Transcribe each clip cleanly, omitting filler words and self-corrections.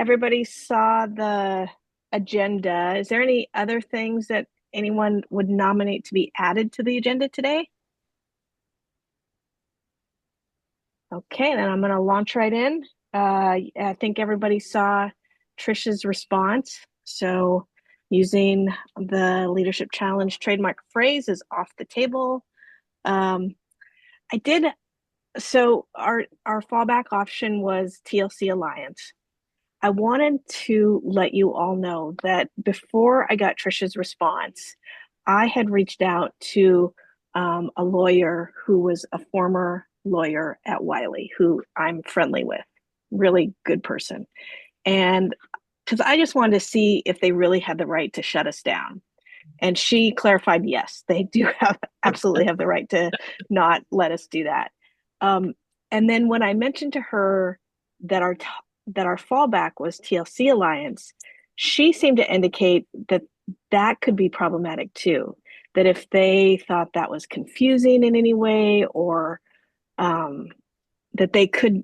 Everybody saw the agenda. Is there any other things that anyone would nominate to be added to the agenda today? Okay, then I'm going to launch right in. I think everybody saw Trisha's response. So, using the Leadership Challenge trademark phrase is off the table. Um, I did so our fallback option was TLC Alliance. I wanted to let you all know that before I got Trisha's response, I had reached out to a lawyer who was a former lawyer at Wiley, who I'm friendly with, really good person. And because I just wanted to see if they really had the right to shut us down. And she clarified, yes, they do have absolutely have the right to not let us do that. Um, and then when I mentioned to her that our fallback was TLC Alliance, she seemed to indicate that that could be problematic too. That if they thought that was confusing in any way, or um, that they could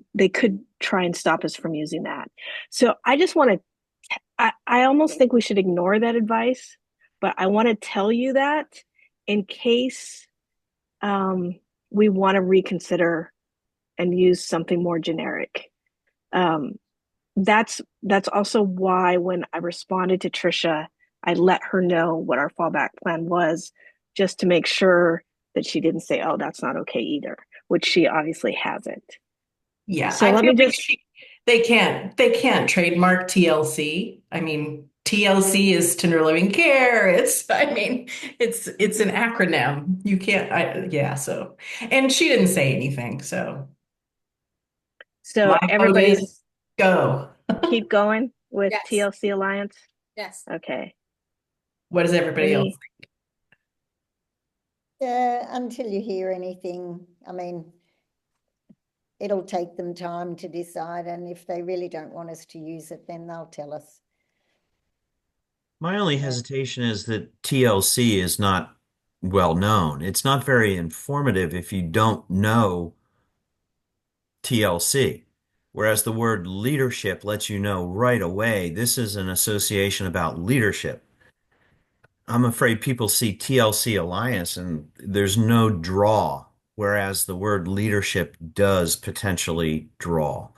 try and stop us from using that. So I just want to I almost think we should ignore that advice, but I want to tell you that in case um, we want to reconsider and use something more generic. Um, that's also why when I responded to Trisha, I let her know what our fallback plan was, just to make sure that she didn't say, "Oh, that's not okay either," which she obviously hasn't. Yeah, So I let feel me like just they can't trademark TLC. I mean, TLC is Tender Living Care. It's an acronym. You can't yeah, so and she didn't say anything, so so my vote is everybody's go. keep going with Yes, TLC Alliance. yes. Okay. What does everybody else? Any Until you hear anything, I mean, it'll take them time to decide, and if they really don't want us to use it, then they'll tell us. My only Yeah. hesitation is that TLC is not well known. It's not very informative if you don't know TLC. Whereas the word leadership lets you know right away this is an association about leadership. I'm afraid people see TLC Alliance and there's no draw, whereas the word leadership does potentially draw.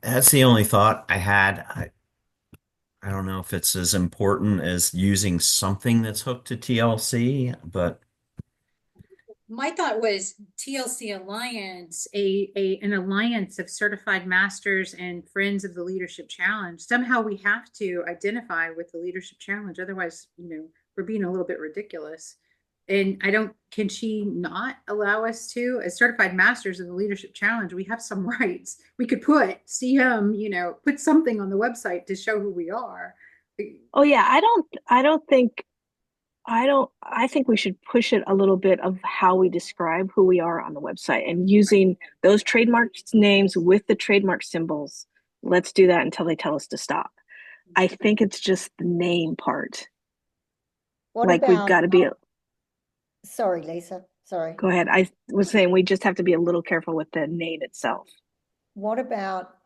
That's the only thought I had. I don't know if it's as important as using something that's hooked to TLC, but My thought was TLC Alliance, an alliance of certified masters and friends of the Leadership Challenge. Somehow we have to identify with the Leadership Challenge. Otherwise, we're being a little bit ridiculous. And I don't, can she not allow us to, as certified masters of the Leadership Challenge, we have some rights. We could put CM, put something on the website to show who we are. Oh yeah, I think we should push it a little bit of how we describe who we are on the website and using those trademark names with the trademark symbols. Let's do that until they tell us to stop. I think it's just the name part. What Like we've about, got to be, sorry, Lisa, sorry. go ahead. I was saying we just have to be a little careful with the name itself. What about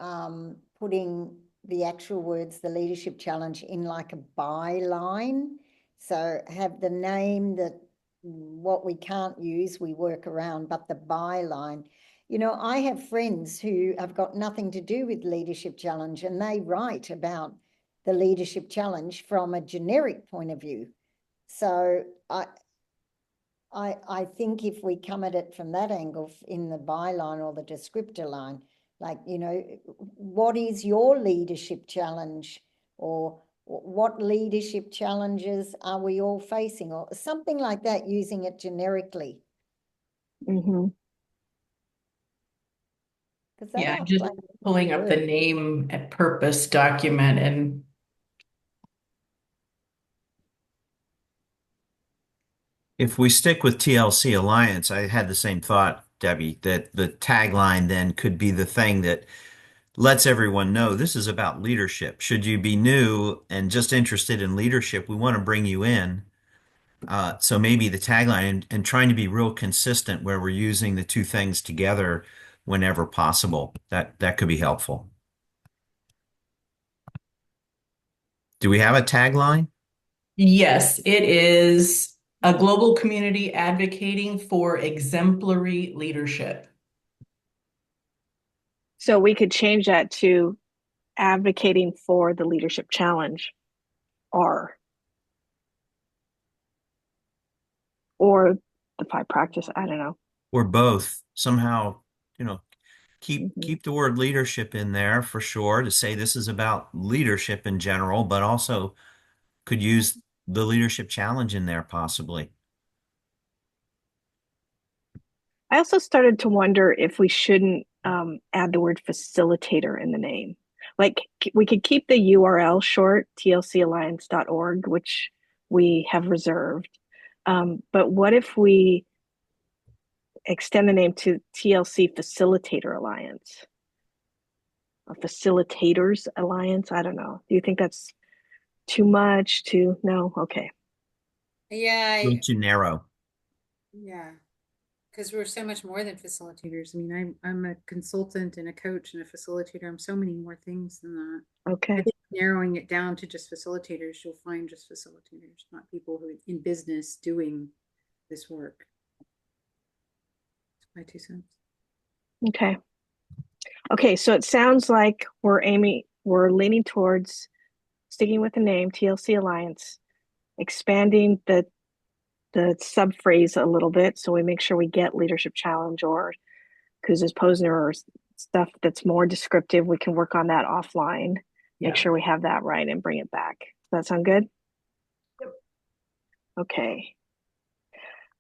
putting the actual words, the Leadership Challenge, in like a byline? So have the name that what we can't use, we work around, but the byline. I have friends who have got nothing to do with Leadership Challenge, and they write about the Leadership Challenge from a generic point of view. So I think if we come at it from that angle in the byline or the descriptor line, like, what is your leadership challenge, or what leadership challenges are we all facing, or something like that, using it generically. Hmm. Because they Yeah, I'm are just pulling up the words. name and purpose document and if we stick with TLC Alliance, I had the same thought, Debbie, that the tagline then could be the thing that lets everyone know this is about leadership. Should you be new and just interested in leadership, we want to bring you in. So maybe the tagline and trying to be real consistent where we're using the two things together whenever possible. That could be helpful. Do we have a tagline? Yes, it is a global community advocating for exemplary leadership. So we could change that to advocating for the leadership challenge, or or the five practice. I don't know. Or both? Somehow, you know, keep Mhm. keep the word leadership in there for sure to say this is about leadership in general, but also could use the leadership challenge in there possibly. I also started to wonder if we shouldn't add the word facilitator in the name. Like we could keep the URL short, tlcalliance.org, which we have reserved. But what if we extend the name to TLC Facilitator Alliance? A Facilitators Alliance? I don't know. Do you think that's too much? Too no? Okay. Yeah, A little too narrow. yeah, because we're so much more than facilitators. I mean, I'm a consultant and a coach and a facilitator. I'm so many more things than that. I Okay. think narrowing it down to just facilitators, you'll find just facilitators, not people who are in business doing this work. That's my 2 cents. Okay. Okay. So it sounds like we're leaning towards sticking with the name TLC Alliance, expanding the sub phrase a little bit so we make sure we get leadership challenge or Kuz's Posner or stuff that's more descriptive. We can work on that offline. Make Yeah. sure we have that right and bring it back. Does that sound good? Okay.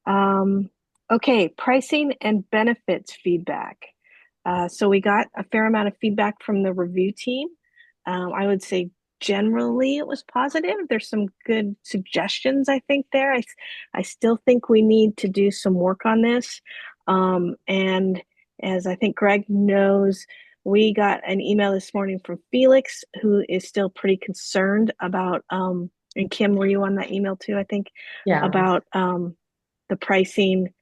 Um, okay, pricing and benefits feedback. So we got a fair amount of feedback from the review team. I would say generally it was positive. There's some good suggestions, I think, there. I still think we need to do some work on this. And as I think Greg knows, we got an email this morning from Felix, who is still pretty concerned about, and Kim, were you on that email too, I think, Yeah. about the pricing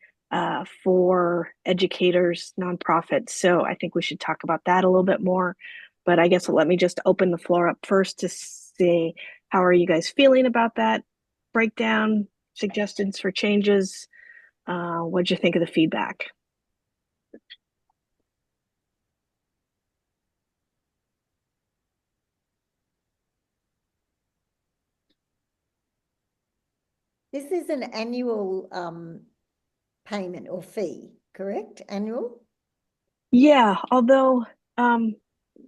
for educators, nonprofits. So I think we should talk about that a little bit more. But I guess let me just open the floor up first to say, how are you guys feeling about that breakdown, suggestions for changes? What'd you think of the feedback? This is an annual payment or fee, correct? Annual? Yeah, although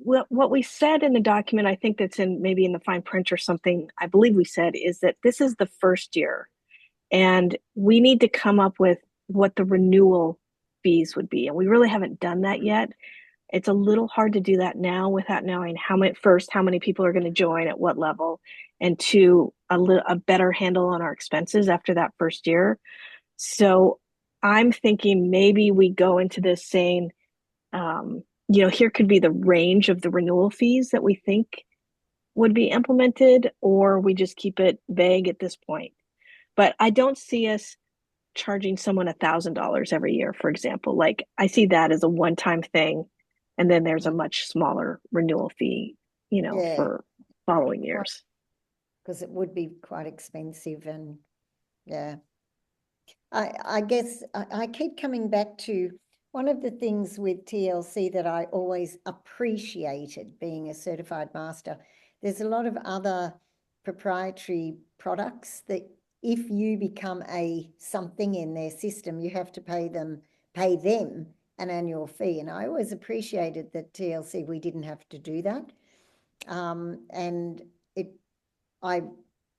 what we said in the document, I think that's in maybe in the fine print or something, I believe we said is that this is the first year. And we need to come up with what the renewal fees would be. And we really haven't done that yet. It's a little hard to do that now without knowing how many people are going to join at what level, and two, a better handle on our expenses after that first year. So I'm thinking maybe we go into this saying, here could be the range of the renewal fees that we think would be implemented, or we just keep it vague at this point. But I don't see us charging someone $1,000 every year, for example. Like I see that as a one-time thing, and then there's a much smaller renewal fee, Yeah, for following years. because it would be quite expensive and yeah. I guess I keep coming back to one of the things with TLC that I always appreciated being a certified master. There's a lot of other proprietary products that if you become a something in their system, you have to pay them an annual fee. And I always appreciated that TLC, we didn't have to do that. And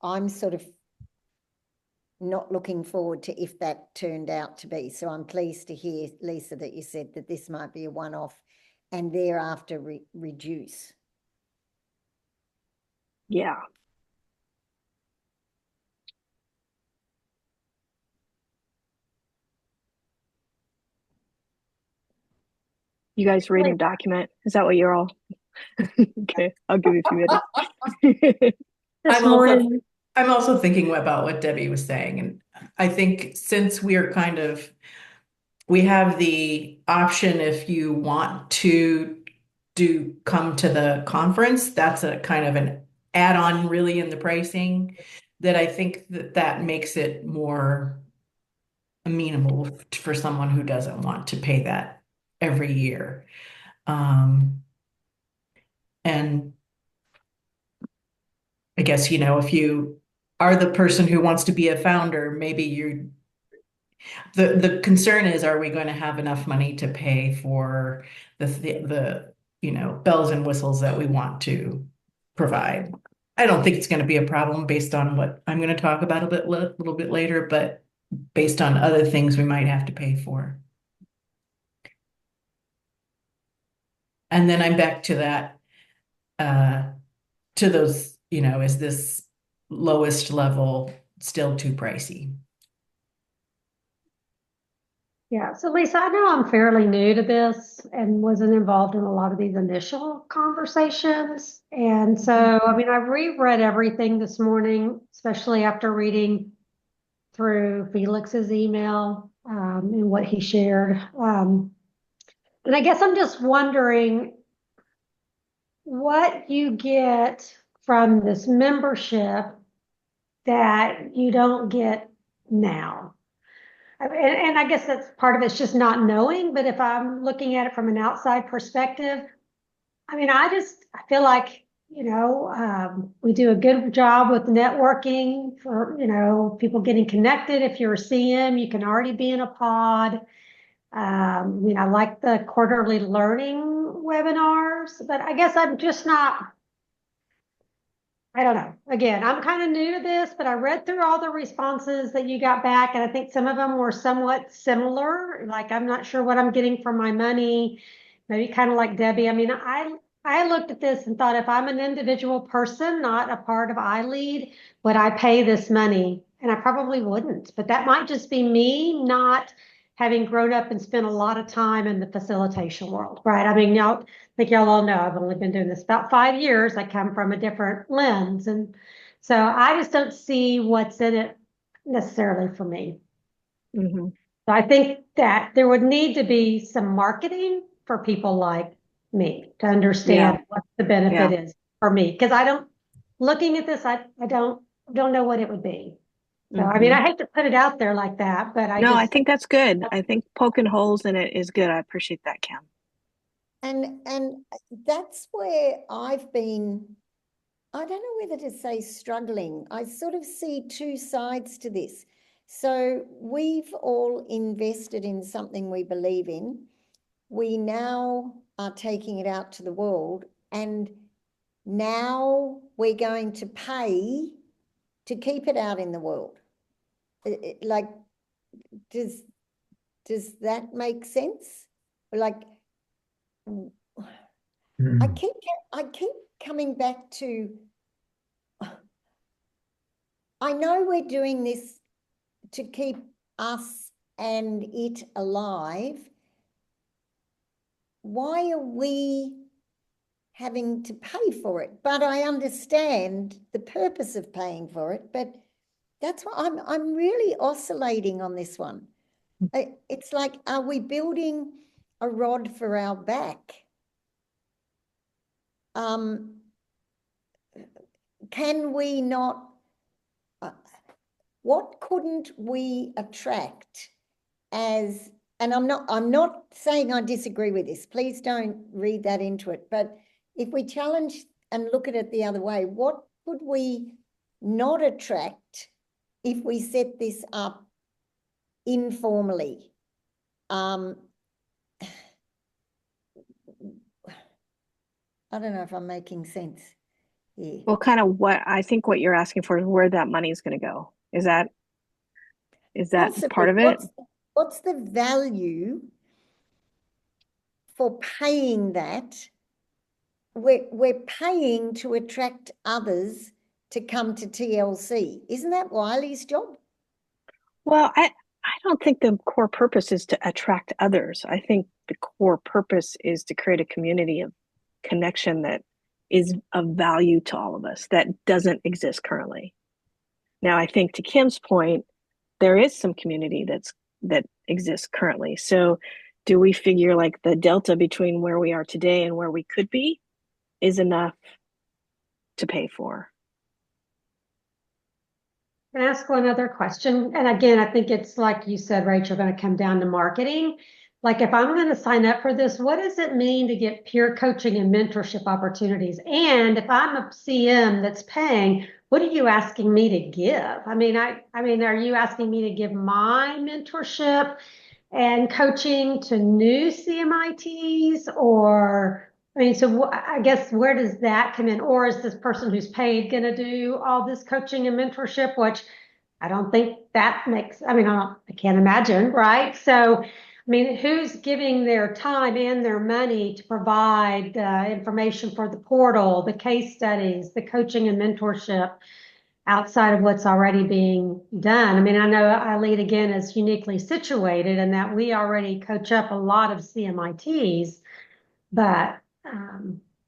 I'm sort of not looking forward to if that turned out to be. So I'm pleased to hear, Lisa, that you said that this might be a one-off and thereafter reduce. Yeah. You guys reading document? Is that what you're all? Okay, I'll give you a few minutes. I'm also I'm also thinking about what Debbie was saying, and I think since we have the option if you want to do come to the conference, that's a kind of an add on really in the pricing, that I think that that makes it more amenable for someone who doesn't want to pay that every year. Um, and I guess, if you are the person who wants to be a founder, maybe the concern is, are we going to have enough money to pay for the bells and whistles that we want to provide? I don't think it's going to be a problem based on what I'm going to talk about little bit later, but based on other things we might have to pay for. And then I'm back to that, to those, is this lowest level still too pricey? Yeah, so Lisa, I know I'm fairly new to this and wasn't involved in a lot of these initial conversations. And so, I mean, I reread everything this morning, especially after reading through Felix's email and what he shared. And I guess I'm just wondering what you get from this membership that you don't get now. And I guess that's part of it's just not knowing, but if I'm looking at it from an outside perspective, I mean, I feel like, we do a good job with networking for, people getting connected. If you're a CM, you can already be in a pod. I mean, I like the quarterly learning webinars, but I guess I'm just not, I don't know. Again, I'm kind of new to this, but I read through all the responses that you got back, and I think some of them were somewhat similar. Like, I'm not sure what I'm getting for my money. Maybe kind of like Debbie. I mean, I looked at this and thought, if I'm an individual person, not a part of iLead, would I pay this money? And I probably wouldn't. But that might just be me not having grown up and spent a lot of time in the facilitation world, right? I mean, y'all, think y'all all know, I've only been doing this about 5 years. I come from a different lens. And so I just don't see what's in it necessarily for me. Mm-hmm. So I think that there would need to be some marketing for people like me to understand what the benefit is for me. Because looking at this, I don't know what it would be. So, I mean, I hate to put it out there like that, but I think that's good. I think poking holes in it is good. I appreciate that, Kim. And that's where I've been, I don't know whether to say struggling. I sort of see two sides to this. So we've all invested in something we believe in. We now are taking it out to the world, and now we're going to pay to keep it out in the world. Like, does that make sense? Like, I keep coming back to, I know we're doing this to keep us and it alive. Why are we having to pay for it? But I understand the purpose of paying for it, but that's why I'm really oscillating on this one. It's like, are we building a rod for our back? Can we not, what couldn't we attract as, and I'm not saying I disagree with this, please don't read that into it, but if we challenge and look at it the other way, what could we not attract if we set this up informally? I don't know if I'm making sense here. Well, kind of what I think what you're asking for is where that money is going to go. Is that Possibly. part of it? What's the value for paying that? We're paying to attract others to come to TLC. Isn't that Wiley's job? Well, I don't think the core purpose is to attract others. I think the core purpose is to create a community of connection that is of value to all of us that doesn't exist currently. Now, I think to Kim's point, there is some community that exists currently. So do we figure like the delta between where we are today and where we could be is enough to pay for. Can I ask one other question? And again, I think it's like you said, Rachel, going to come down to marketing. Like if I'm going to sign up for this, what does it mean to get peer coaching and mentorship opportunities? And if I'm a CM that's paying, what are you asking me to give? I mean, are you asking me to give my mentorship and coaching to new CMITs, or I mean, so I guess where does that come in? Or is this person who's paid going to do all this coaching and mentorship, which I don't think that makes, I can't imagine, right? So, I mean, who's giving their time and their money to provide information for the portal, the case studies, the coaching and mentorship outside of what's already being done? I mean, I know I Lead again is uniquely situated in that we already coach up a lot of CMITs, but I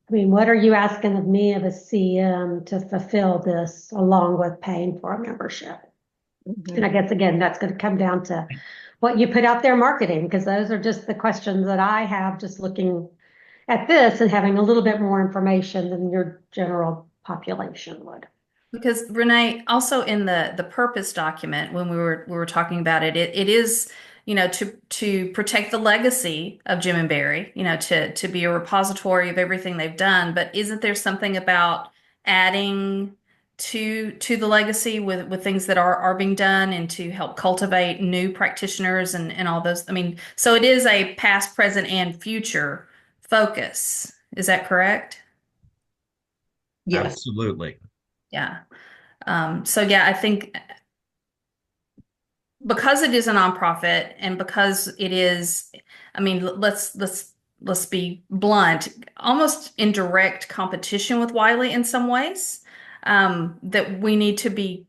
mean, what are you asking of me of a CM to fulfill this along with paying for a membership? And I guess again, that's going to come down to what you put out there marketing, because those are just the questions that I have just looking at this and having a little bit more information than your general population would. Because Renee, also in the purpose document, when we were talking about it, it is, to protect the legacy of Jim and Barry, to be a repository of everything they've done. But isn't there something about adding to the legacy with things that are being done and to help cultivate new practitioners and all those? I mean, so it is a past, present, and future focus. Is that correct? Yes. Absolutely. Yeah. So yeah, I think because it is a nonprofit and because it is, I mean, let's be blunt, almost in direct competition with Wiley in some ways, that we need to be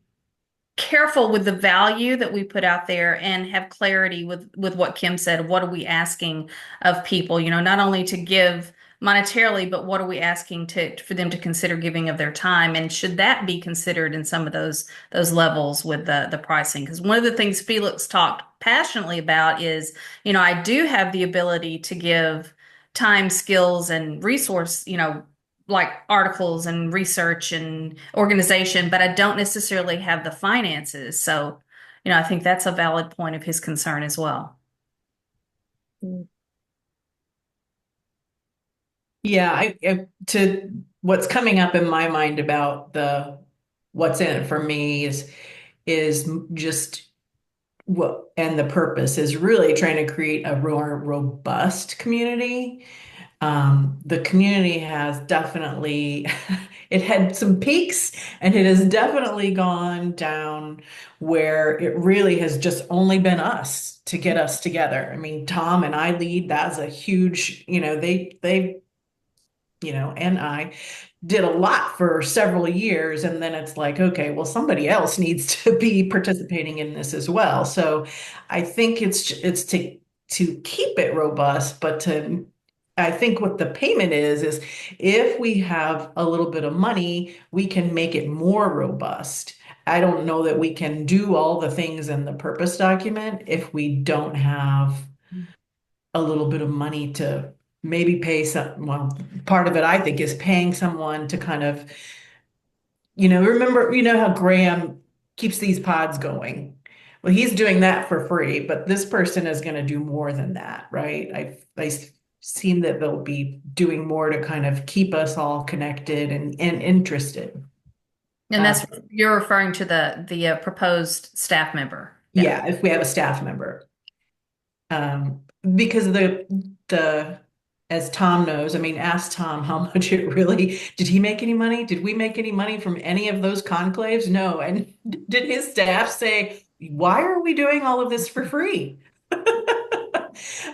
careful with the value that we put out there and have clarity with what Kim said. What are we asking of people? Not only to give monetarily, but what are we asking for them to consider giving of their time? And should that be considered in some of those levels with the pricing? Because one of the things Felix talked passionately about is, I do have the ability to give time, skills, and resource, like articles and research and organization, but I don't necessarily have the finances. So, I think that's a valid point of his concern as well. Yeah, to what's coming up in my mind about the what's in it for me is just what, and the purpose is really trying to create a more robust community. The community has definitely, it had some peaks and it has definitely gone down where it really has just only been us to get us together. I mean, Tom and I Lead, that's a huge, and I did a lot for several years. And then it's like, okay, well, somebody else needs to be participating in this as well. So I think it's to keep it robust, but I think what the payment is if we have a little bit of money, we can make it more robust. I don't know that we can do all the things in the purpose document if we don't have a little bit of money to maybe pay some, well, part of it I think is paying someone to kind of, remember, how Graham keeps these pods going. Well, he's doing that for free, but this person is going to do more than that, right? I've seen that they'll be doing more to kind of keep us all connected and interested. And that's, you're referring to the proposed staff member. Yeah, if we have a staff member. Because the as Tom knows, I mean, ask Tom how much it really, did he make any money? Did we make any money from any of those conclaves? No. And did his staff say, why are we doing all of this for free?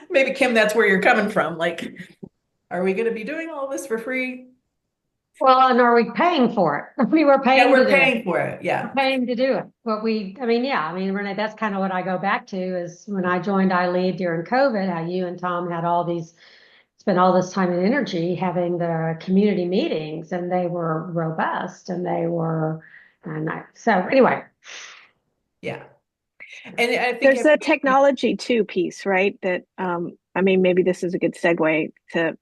Maybe Kim, that's where you're coming from. Like, are we going to be doing all this for free? Well, and are we paying for it? We were paying. Yeah, we're paying for it. Yeah. We're paying to do it. But Renee, that's kind of what I go back to is when I joined iLead during COVID, how you and Tom had spent all this time and energy having the community meetings, and they were robust so anyway. Yeah. And I think there's a technology too piece, right? That maybe this is a good segue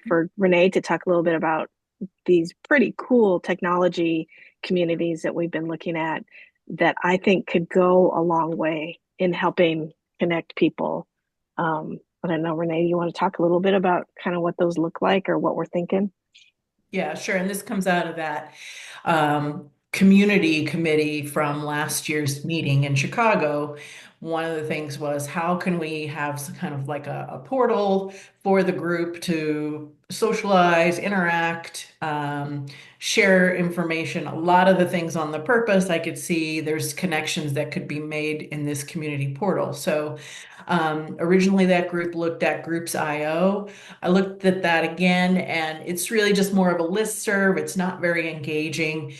for Renee to talk a little bit about these pretty cool technology communities that we've been looking at that I think could go a long way in helping connect people. I don't know, Renee, you want to talk a little bit about kind of what those look like or what we're thinking? Yeah, sure. And this comes out of that community committee from last year's meeting in Chicago. One of the things was how can we have some kind of like a portal for the group to socialize, interact, share information. A lot of the things on the purpose, I could see there's connections that could be made in this community portal. So originally that group looked at Groups.io. I looked at that again, and it's really just more of a listserv. It's not very engaging.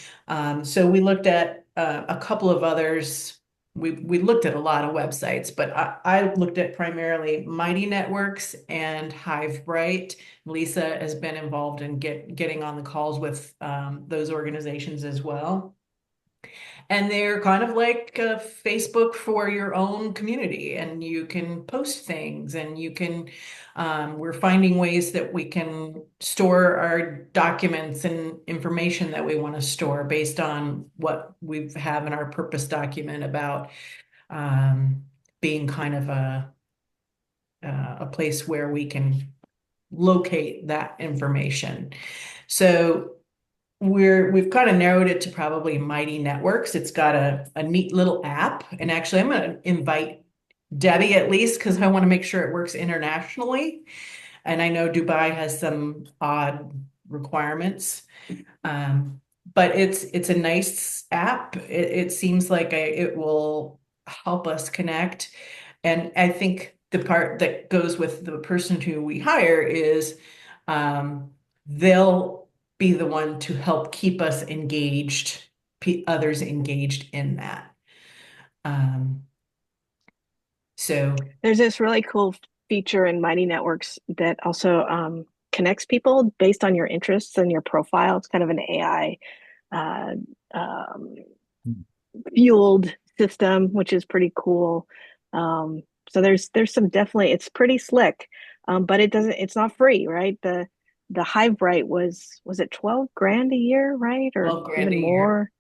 So we looked at a couple of others. We looked at a lot of websites, but I looked at primarily Mighty Networks and HiveBright. Lisa has been involved in getting on the calls with those organizations as well. And they're kind of like Facebook for your own community, and you can post things, and you can, we're finding ways that we can store our documents and information that we want to store based on what we have in our purpose document about being kind of a place where we can locate that information. So we've kind of narrowed it to probably Mighty Networks. It's got a neat little app. And actually, I'm going to invite Debbie at least because I want to make sure it works internationally. And I know Dubai has some odd requirements. But it's a nice app. It seems like it will help us connect. And I think the part that goes with the person who we hire is they'll be the one to help keep us engaged, others engaged in that. So There's this really cool feature in Mighty Networks that also connects people based on your interests and your profile. It's kind of an AI uh, um, fueled system, which is pretty cool. So there's some definitely it's pretty slick, but it's not free, right? The Hivebright was it 12 grand a year, right? Or 12 grand a even year.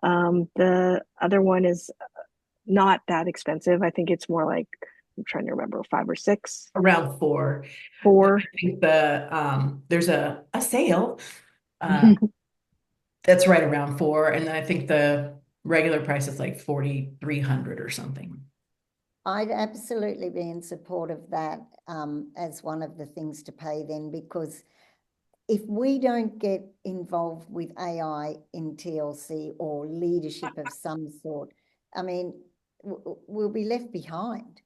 more. The other one is not that expensive. I think it's more like I'm trying to remember, five or six, Around four. four. I think there's a sale uh, that's right around four, and I think the regular price is like 4,300 or something. I'd absolutely be in support of that as one of the things to pay then, because if we don't get involved with AI in TLC or leadership of some sort, I mean, we'll be left behind.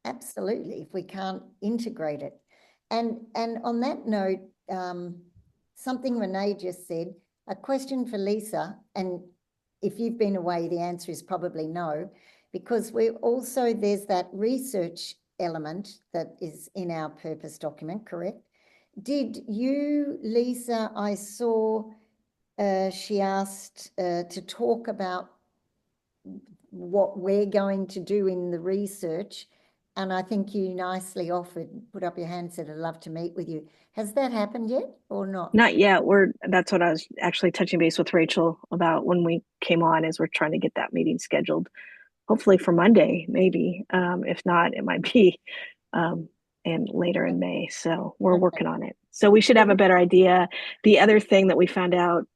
Absolutely, if we can't integrate it. And on that note, something Renee just said, a question for Lisa, and if you've been away, the answer is probably no, because there's that research element that is in our purpose document, correct? Did you, Lisa, I saw she asked to talk about what we're going to do in the research, and I think you nicely offered, put up your hand, said I'd love to meet with you. Has that happened yet or not? Not yet. That's what I was actually touching base with Rachel about when we came on, is we're trying to get that meeting scheduled. Hopefully for Monday, maybe. If not, it might be and later in May. So we're working on it. So we should have a better idea. The other thing that we found out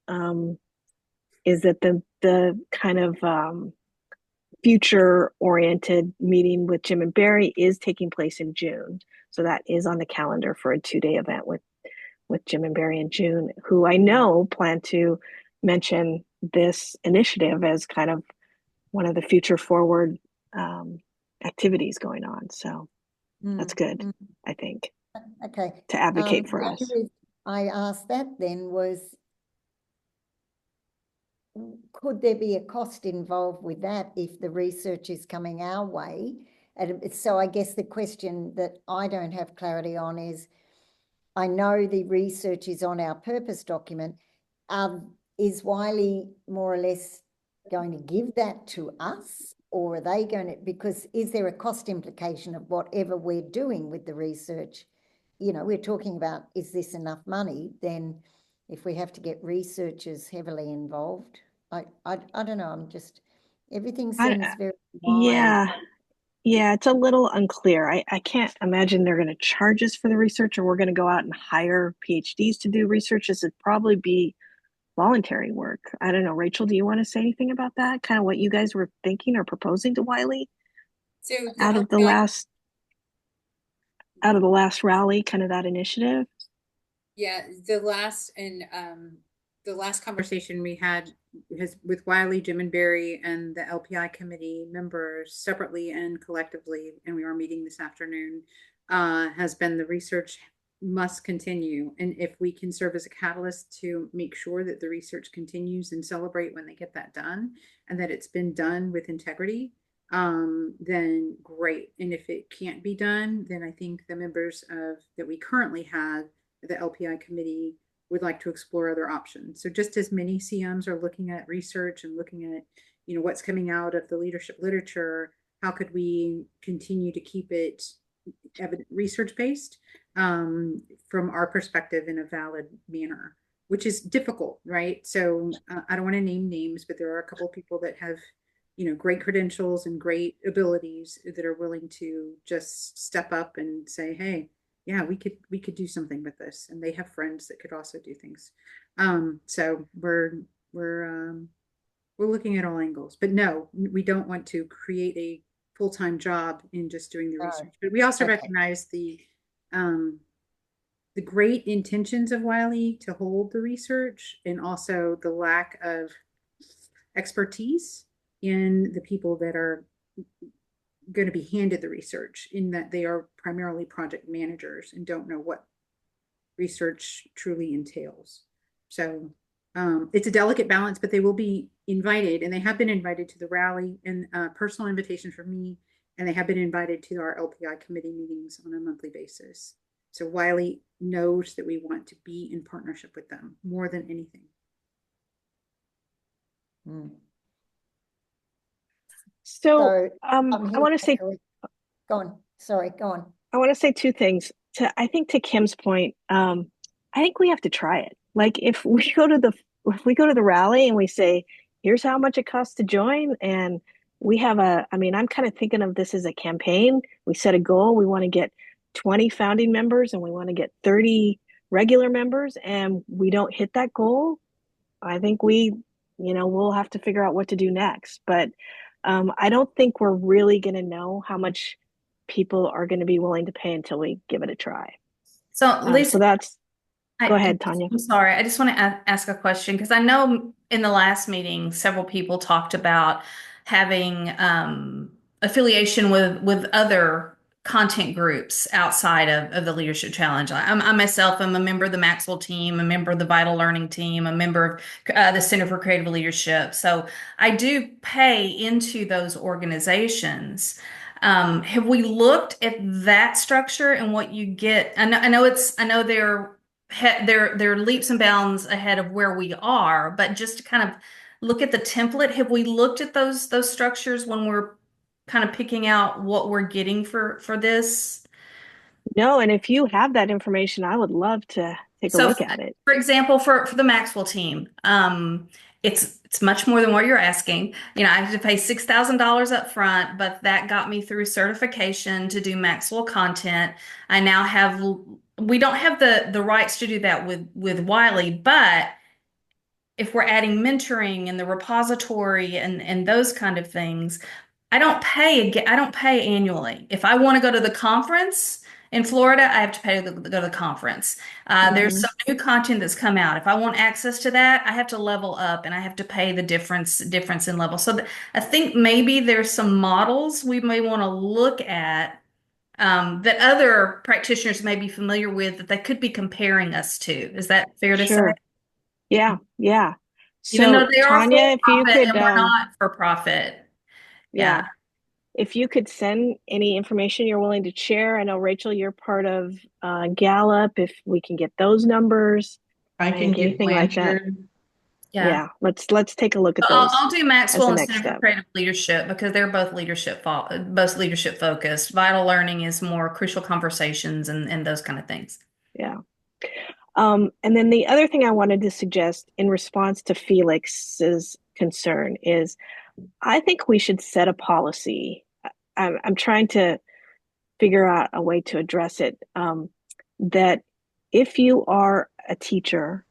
is that the kind of future oriented meeting with Jim and Barry is taking place in June. So that is on the calendar for a 2-day event with Jim and Barry in June, who I know plan to mention this initiative as kind of one of the future forward activities going on. So that's good, I think, Okay. to advocate for The us. only reason I asked that then was, could there be a cost involved with that if the research is coming our way? And so I guess the question that I don't have clarity on is, I know the research is on our purpose document. Is Wiley more or less going to give that to us, or are they going to, because is there a cost implication of whatever we're doing with the research? You know, we're talking about, is this enough money? Then if we have to get researchers heavily involved. I don't know. Everything seems I, very wide. yeah, yeah, it's a little unclear. I can't imagine they're going to charge us for the research, or we're going to go out and hire PhDs to do research. This would probably be voluntary work. I don't know. Rachel, do you want to say anything about that? Kind of what you guys were thinking or proposing to Wiley So the out of the LPI, last out of the last rally, kind of that initiative? yeah, the last conversation we had has with Wiley, Jim and Barry and the LPI committee members separately and collectively, and we are meeting this afternoon, has been the research must continue. And if we can serve as a catalyst to make sure that the research continues and celebrate when they get that done and that it's been done with integrity, then great. And if it can't be done, then I think the members of that we currently have, the LPI committee, would like to explore other options. So just as many CMs are looking at research and looking at, what's coming out of the leadership literature, how could we continue to keep it research based, from our perspective in a valid manner, which is difficult, right? So I don't want to name names, but there are a couple of people that have, great credentials and great abilities that are willing to just step up and say, hey, yeah, we could do something with this, and they have friends that could also do things. So we're looking at all angles, but no, we don't want to create a full-time job in just doing the research. But we also recognize the great intentions of Wiley to hold the research, and also the lack of expertise in the people that are going to be handed the research, in that they are primarily project managers and don't know what research truly entails. So it's a delicate balance, but they will be invited, and they have been invited to the rally, and personal invitation from me, and they have been invited to our LPI committee meetings on a monthly basis. So Wiley knows that we want to be in partnership with them more than anything. So, I here want to say, go on. Sorry, go on. I want to say two things. I think to Kim's point, I think we have to try it. Like if we go to the rally and we say, here's how much it costs to join, and we have I'm kind of thinking of this as a campaign. We set a goal. We want to get 20 founding members and we want to get 30 regular members, and we don't hit that goal. I think we'll have to figure out what to do next. But I don't think we're really going to know how much people are going to be willing to pay until we give it a try. So, Lisa, go ahead, Tanya. I'm sorry. I just want to ask a question, because I know in the last meeting, several people talked about having affiliation with other content groups outside of the Leadership Challenge. I myself am a member of the Maxwell team, a member of the Vital Learning team, a member of the Center for Creative Leadership. So I do pay into those organizations. Have we looked at that structure and what you get? I know they're leaps and bounds ahead of where we are, but just to kind of look at the template, have we looked at those structures when we're kind of picking out what we're getting for this? No, and if you have that information, I would love to take a look at it. For example, for the Maxwell team, it's much more than what you're asking. I have to pay $6,000 up front, but that got me through certification to do Maxwell content. I now have, we don't have the rights to do that with Wiley, but if we're adding mentoring and the repository and those kind of things, I don't pay annually. If I want to go to the conference in Florida, I have to pay to go to the conference. There's some new content that's come out. If I want access to that, I have to level up and I have to pay the difference in level. So I think maybe there's some models we may want to look at, that other practitioners may be familiar with, that they could be comparing us to. Is that fair to say? Yeah. Even though So they are Tanya, if you could, and we're not for profit. Yeah. If you could send any information you're willing to share. I know, Rachel, you're part of Gallup. If we can get those numbers, I can get anything like that. Yeah. Let's take a look at those. I'll do Maxwell and next Center for step. Creative Leadership, because they're both leadership focused. Vital Learning is more crucial conversations and those kind of things. Yeah. And then the other thing I wanted to suggest in response to Felix's concern is I think we should set a policy. I'm trying to figure out a way to address it. That if you are a teacher,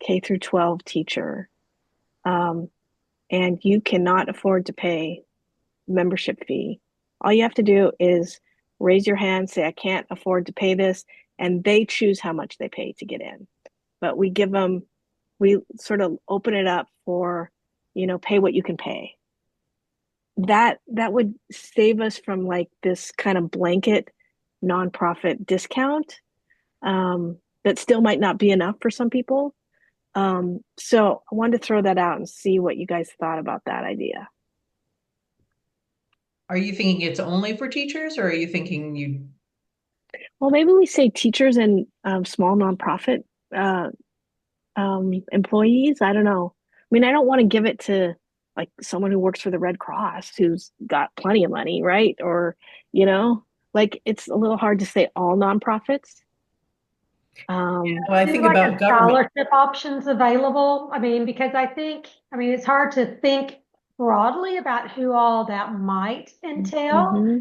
K through 12 teacher, um, and you cannot afford to pay membership fee, all you have to do is raise your hand, say, I can't afford to pay this, and they choose how much they pay to get in. But we sort of open it up for, pay what you can pay. That would save us from like this kind of blanket nonprofit discount that still might not be enough for some people. So I wanted to throw that out and see what you guys thought about that idea. Are you thinking it's only for teachers, or are you thinking you? Well, maybe we say teachers and small nonprofit uh, employees. I don't know. I mean, I don't want to give it to like someone who works for the Red Cross who's got plenty of money, right? Or, you know, like it's a little hard to say all nonprofits. Well, I Is think like a about government. scholarship options available? I mean, because it's hard to think broadly about who all that might entail. Mm-hmm.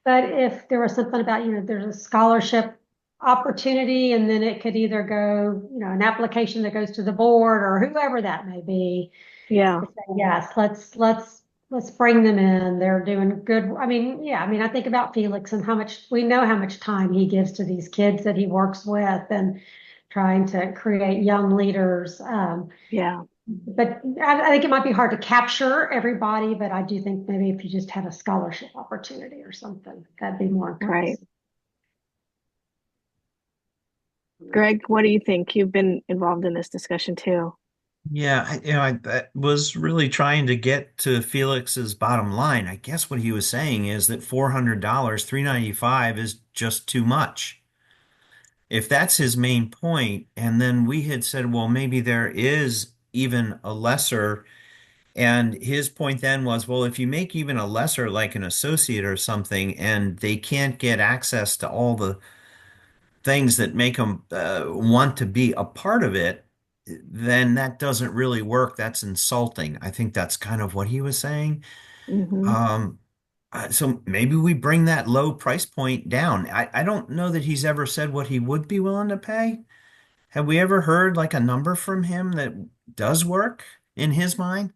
But if there was something about, there's a scholarship opportunity, and then it could either go, an application that goes to the board or whoever that may be. Yeah, To say, yes, let's bring them in. They're doing good. I mean, yeah, I mean, I think about Felix and we know how much time he gives to these kids that he works with and trying to create young leaders. yeah, But I think it might be hard to capture everybody, but I do think maybe if you just had a scholarship opportunity or something, that'd be more right. encompassing. Greg, what do you think? You've been involved in this discussion too. Yeah, I was really trying to get to Felix's bottom line. I guess what he was saying is that $400, 395 is just too much. If that's his main point, and then we had said, well, maybe there is even a lesser, and his point then was, well, if you make even a lesser like an associate or something, and they can't get access to all the things that make them want to be a part of it, then that doesn't really work. That's insulting. I think that's kind of what he was saying. Mm-hmm. Um, so maybe we bring that low price point down. I don't know that he's ever said what he would be willing to pay. Have we ever heard like a number from him that does work in his mind?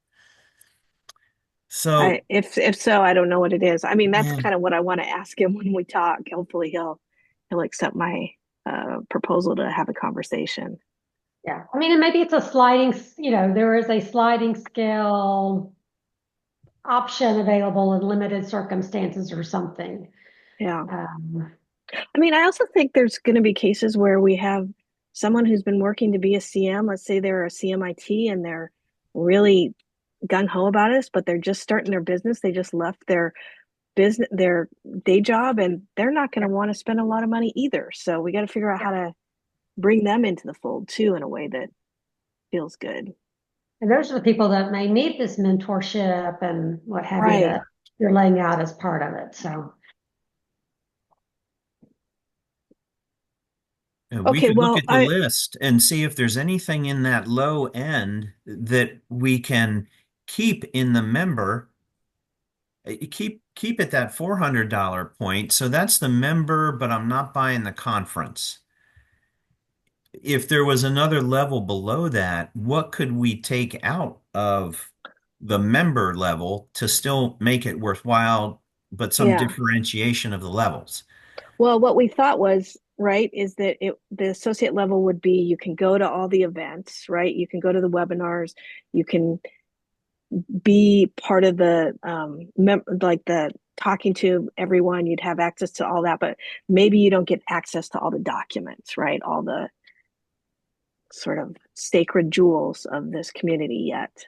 So, If so, I don't know what it is. I mean, that's yeah. kind of what I want to ask him when we talk. Hopefully, he'll accept my proposal to have a conversation. Yeah, I mean, and maybe it's a there is a sliding scale option available in limited circumstances or something. Yeah. Um, I mean, I also think there's going to be cases where we have someone who's been working to be a CM. Let's say they're a CMIT and they're really gung ho about us, but they're just starting their business. They just left their day job, and they're not going to want to spend a lot of money either. So we got to figure out how to bring them into the fold too in a way that feels good. and those are the people that may need this mentorship and what have you Right. that you're laying out as part of it. So, We Okay. could look Well, at the list and see if there's anything in that low end that we can keep in the member. Keep it that $400 point. So that's the member, but I'm not buying the conference. If there was another level below that, what could we take out of the member level to still make it worthwhile, but some yeah. differentiation of the levels? Well, what we thought was, right, is that the associate level would be you can go to all the events, right? You can go to the webinars, you can be part of the like the talking to everyone, you'd have access to all that, but maybe you don't get access to all the documents, right? All the sort of sacred jewels of this community yet.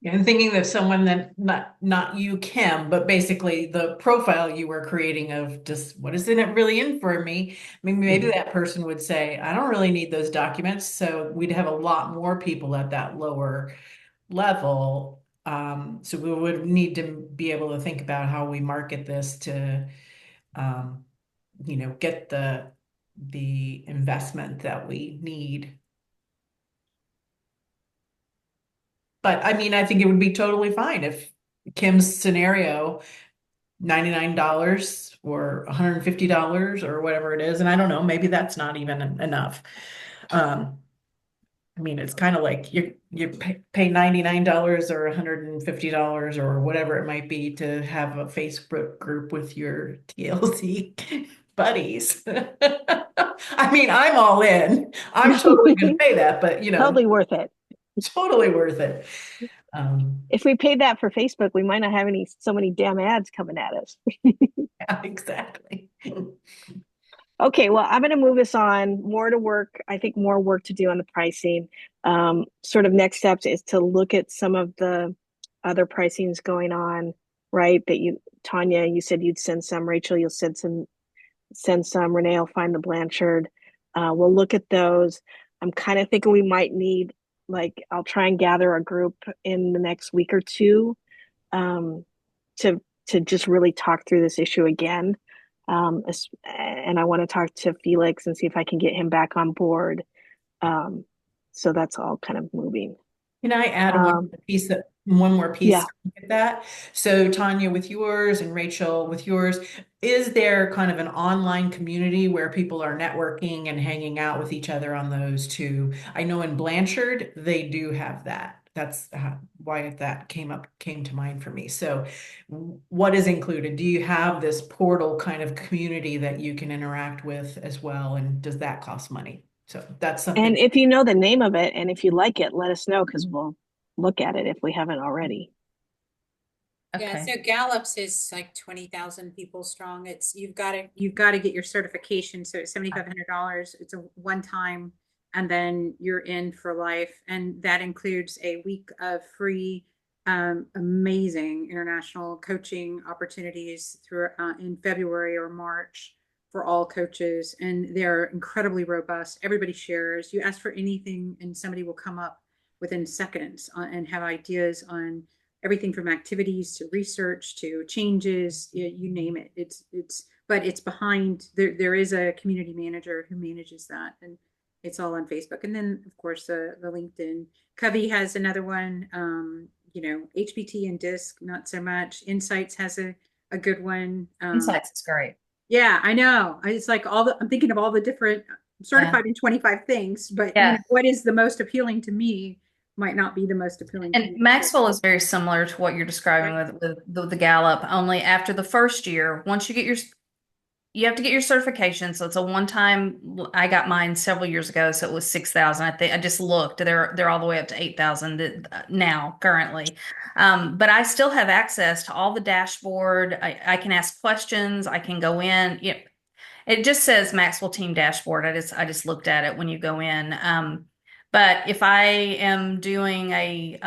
I'm thinking of someone that not you, Kim, but basically the profile you were creating of just what is in it really in for me. I mean, maybe Mhm. that person would say, I don't really need those documents. So we'd have a lot more people at that lower level. So we would need to be able to think about how we market this to get the investment that we need. But I mean, I think it would be totally fine if Kim's scenario, $99 or $150 or whatever it is. And I don't know, maybe that's not even enough. I mean, it's kind of like you pay $99 or $150 or whatever it might be to have a Facebook group with your TLC buddies. I mean, I'm all in. I'm totally going to pay that, but Totally worth it. totally worth it. If we paid that for Facebook, we might not have so many damn ads coming at us. Yeah, exactly. Okay, well, I'm going to move us on. More to work. I think more work to do on the pricing. Sort of next steps is to look at some of the other pricings going on, right? Tanya, you said you'd send some. Rachel, you'll send some. Renee will find the Blanchard. We'll look at those. I'm kind of thinking we might need, I'll try and gather a group in the next week or two to just really talk through this issue again. And I want to talk to Felix and see if I can get him back on board. So that's all kind of moving. Can I add one more piece Yeah. to look at that? So Tanya, with yours, and Rachel, with yours, is there kind of an online community where people are networking and hanging out with each other on those two? I know in Blanchard, they do have that. That's why that came to mind for me. So what is included? Do you have this portal kind of community that you can interact with as well? And does that cost money? So that's something. And if you know the name of it and if you like it, let us know because we'll look at it if we haven't already. Yeah, Okay. so Gallup's is like 20,000 people strong. You've got to get your certification. So it's $7,500. It's a one time, and then you're in for life. And that includes a week of free, amazing international coaching opportunities through in February or March for all coaches. And they're incredibly robust. Everybody shares. You ask for anything, and somebody will come up within seconds and have ideas on everything from activities to research to changes, you name it. But it's behind there is a community manager who manages that, and it's all on Facebook. And then of course the LinkedIn. Covey has another one. HBT and DISC, not so much. Insights has a good one. Insights is great. Yeah, I know. It's like I'm thinking of all the different, I'm certified in 25 things, but what is the most appealing to me might not be the most appealing. And Maxwell is very similar to what you're describing with the Gallup, only after the first year, once you have to get your certification. So it's a one-time, I got mine several years ago, so it was 6,000. I think I just looked, they're all the way up to 8,000 now currently. But I still have access to all the dashboard. I can ask questions. I can go in. It just says Maxwell Team Dashboard. I just looked at it when you go in. But if I am doing I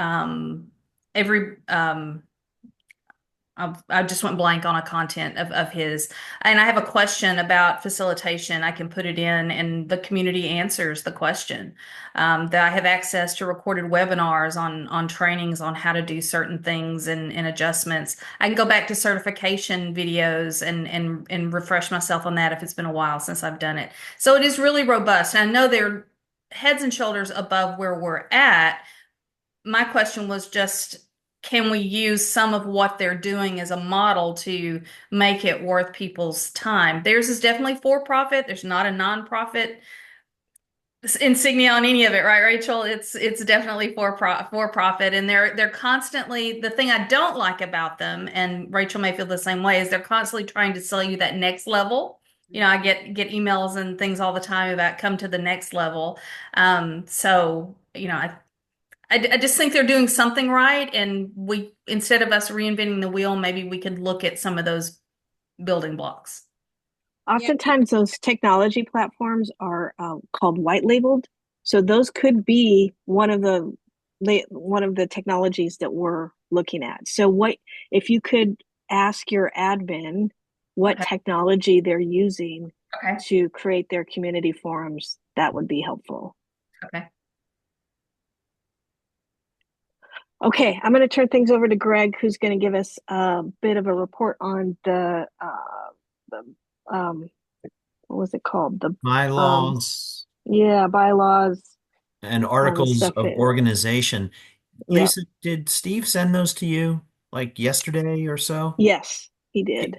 just went blank on a content of his, and I have a question about facilitation, I can put it in and the community answers the question. That I have access to recorded webinars on trainings on how to do certain things and adjustments. I can go back to certification videos and refresh myself on that if it's been a while since I've done it. So it is really robust. And I know they're heads and shoulders above where we're at. My question was just, can we use some of what they're doing as a model to make it worth people's time? Theirs is definitely for profit. There's not a nonprofit insignia on any of it, right, Rachel? It's definitely for profit, and they're constantly, the thing I don't like about them, and Rachel may feel the same way, is they're constantly trying to sell you that next level. I get emails and things all the time about come to the next level. So I just think they're doing something right, and instead of us reinventing the wheel, maybe we could look at some of those building blocks. Oftentimes those technology platforms are called white labeled. So those could be one of the technologies that we're looking at. So if you could ask your admin what technology they're using to create their community forums, that would be helpful. Okay, I'm going to turn things over to Greg, who's going to give us a bit of a report on the what was it called? Um, bylaws yeah, bylaws, and all this articles stuff. of organization. Yeah. Lisa, did Steve send those to you like yesterday or so? Yes, he did.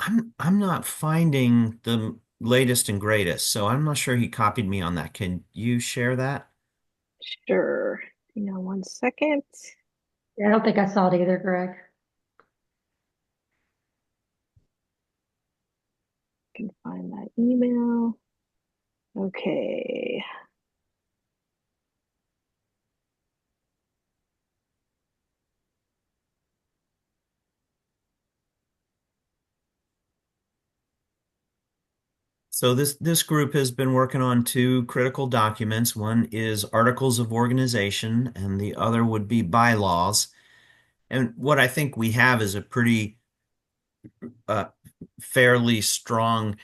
I'm not finding the latest and greatest, so I'm not sure he copied me on that. Can you share that? Sure. Hang on 1 second. Yeah, I don't think I saw it either, Greg. Can find that email. Okay. So this group has been working on two critical documents. One is articles of organization, and the other would be bylaws. And what I think we have is a pretty uh, fairly strong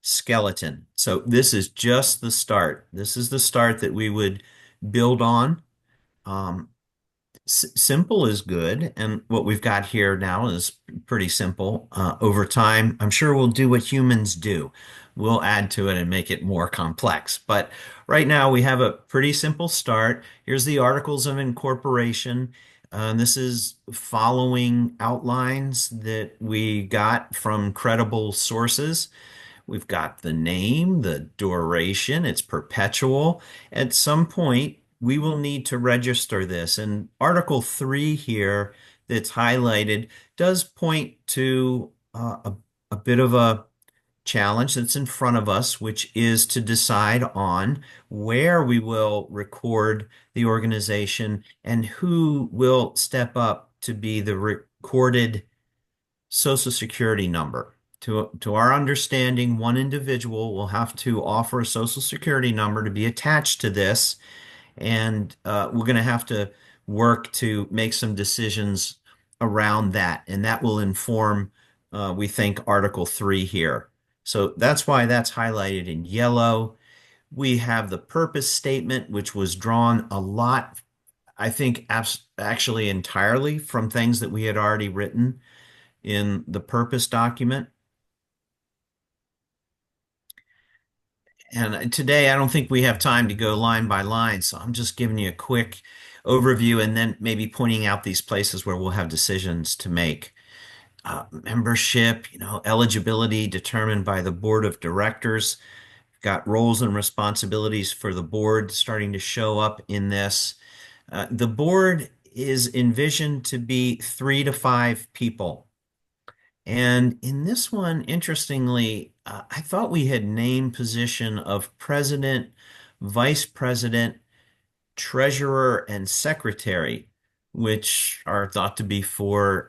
skeleton. So this is just the start. This is the start that we would build on. Um, Simple is good, and what we've got here now is pretty simple. Over time, I'm sure we'll do what humans do. We'll add to it and make it more complex. But right now, we have a pretty simple start. Here's the Articles of Incorporation. This is following outlines that we got from credible sources. We've got the name, the duration, it's perpetual. At some point, we will need to register this. And Article 3 here that's highlighted does point to a bit of a challenge that's in front of us, which is to decide on where we will record the organization and who will step up to be the recorded Social Security number. To our understanding, one individual will have to offer a Social Security number to be attached to this, and we're going to have to work to make some decisions around that, and that will inform, we think, Article 3 here. So that's why that's highlighted in yellow. We have the purpose statement, which was drawn a lot, I think, actually entirely from things that we had already written in the purpose document. And today, I don't think we have time to go line by line, so I'm just giving you a quick overview and then maybe pointing out these places where we'll have decisions to make. Membership, eligibility determined by the board of directors. Got roles and responsibilities for the board starting to show up in this. The board is envisioned to be 3 to 5 people. And in this one, interestingly, I thought we had named position of president, vice president, treasurer, and secretary, which are thought to be for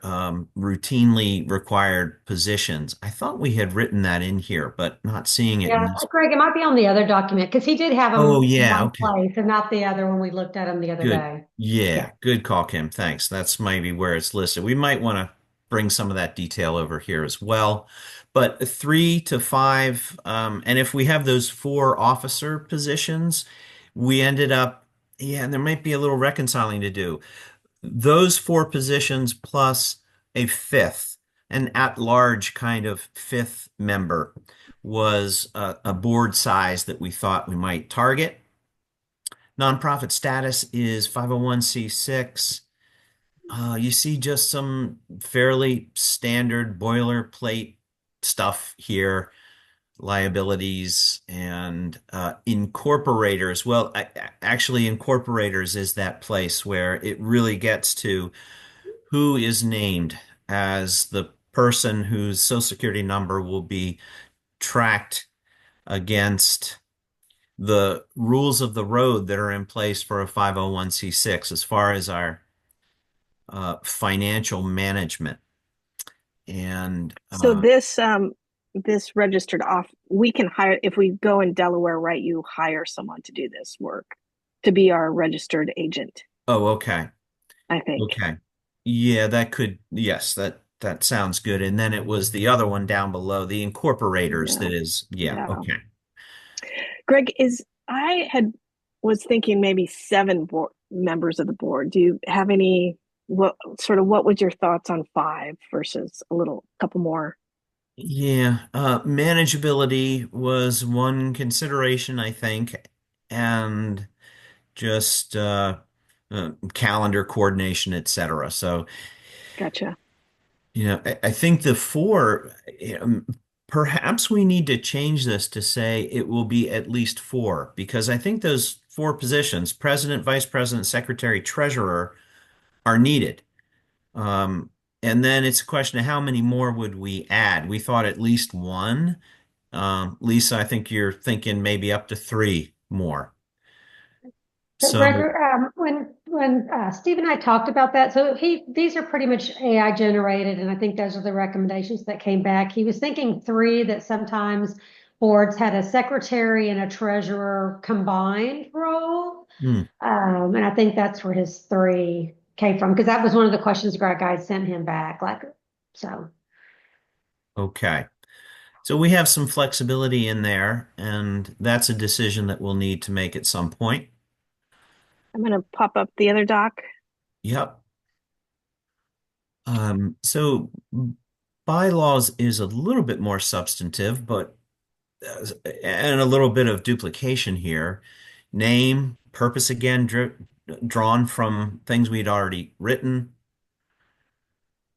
routinely required positions. I thought we had written that in here, but not seeing it in Yeah, this. Greg, it might be on the other document because he did have Oh, them in yeah. one Okay. place and not the other when we looked at them the other Good. day. Yeah, Yeah. good call, Kim. Thanks. That's maybe where it's listed. We might want to bring some of that detail over here as well. But 3 to 5, and if we have those 4 officer positions, we ended up, yeah, there might be a little reconciling to do. Those 4 positions plus a fifth, an at-large kind of fifth member, was a board size that we thought we might target. Nonprofit status is 501(c)(6). You see just some fairly standard boilerplate stuff here, liabilities and incorporators. Well, actually, incorporators is that place where it really gets to who is named as the person whose Social Security number will be tracked against the rules of the road that are in place for a 501(c)(6) as far as our financial management. And So this registered off, we can hire if we go in Delaware, right? You hire someone to do this work to be our registered agent, oh, okay. I think. Okay. Yeah, that could, yes, that sounds good. And then it was the other one down below, the incorporators Yeah. that is, yeah, Yeah. okay. Greg, is I had was thinking maybe 7 members of the board. Do you have any what was your thoughts on 5 versus a couple more? Yeah, manageability was one consideration, I think, and just calendar coordination, etc. So, Gotcha. I think the four, perhaps we need to change this to say it will be at least four, because I think those four positions, president, vice president, secretary, treasurer, are needed. Um, and then it's a question of how many more would we add? We thought at least one. Lisa, I think you're thinking maybe up to three more. So So, Gregor, when Steve and I talked about that, so these are pretty much AI generated, and I think those are the recommendations that came back. He was thinking three, that sometimes boards had a secretary and a treasurer combined role. hmm, And I think that's where his three came from, because that was one of the questions Greg I sent him back. So okay. So we have some flexibility in there, and that's a decision that we'll need to make at some point. I'm going to pop up the other doc. Yep. So bylaws is a little bit more substantive, but and a little bit of duplication here. Name, purpose again, drawn from things we'd already written.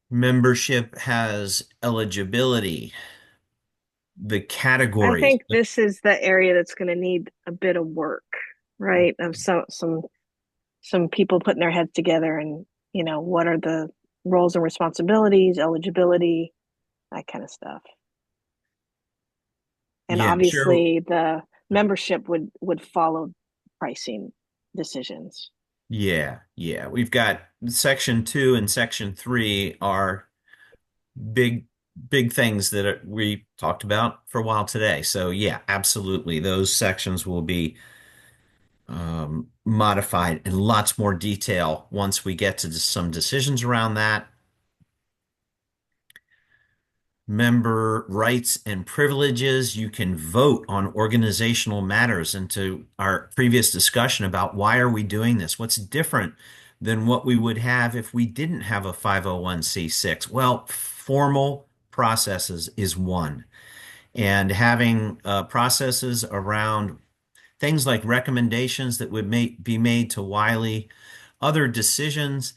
Membership has eligibility, the I categories. think this is the area that's going to need a bit of work, right? Of some people putting their heads together and, what are the roles and responsibilities, eligibility, that kind of stuff. And Yeah, sure. obviously the membership would follow pricing decisions. Yeah, yeah. We've got section two and section three are big, big things that we talked about for a while today. So yeah, absolutely. Those sections will be modified in lots more detail once we get to some decisions around that. Member rights and privileges. You can vote on organizational matters. And to our previous discussion about why are we doing this? What's different than what we would have if we didn't have a 501c6? Well, formal processes is one. And having processes around things like recommendations that would be made to Wiley, other decisions,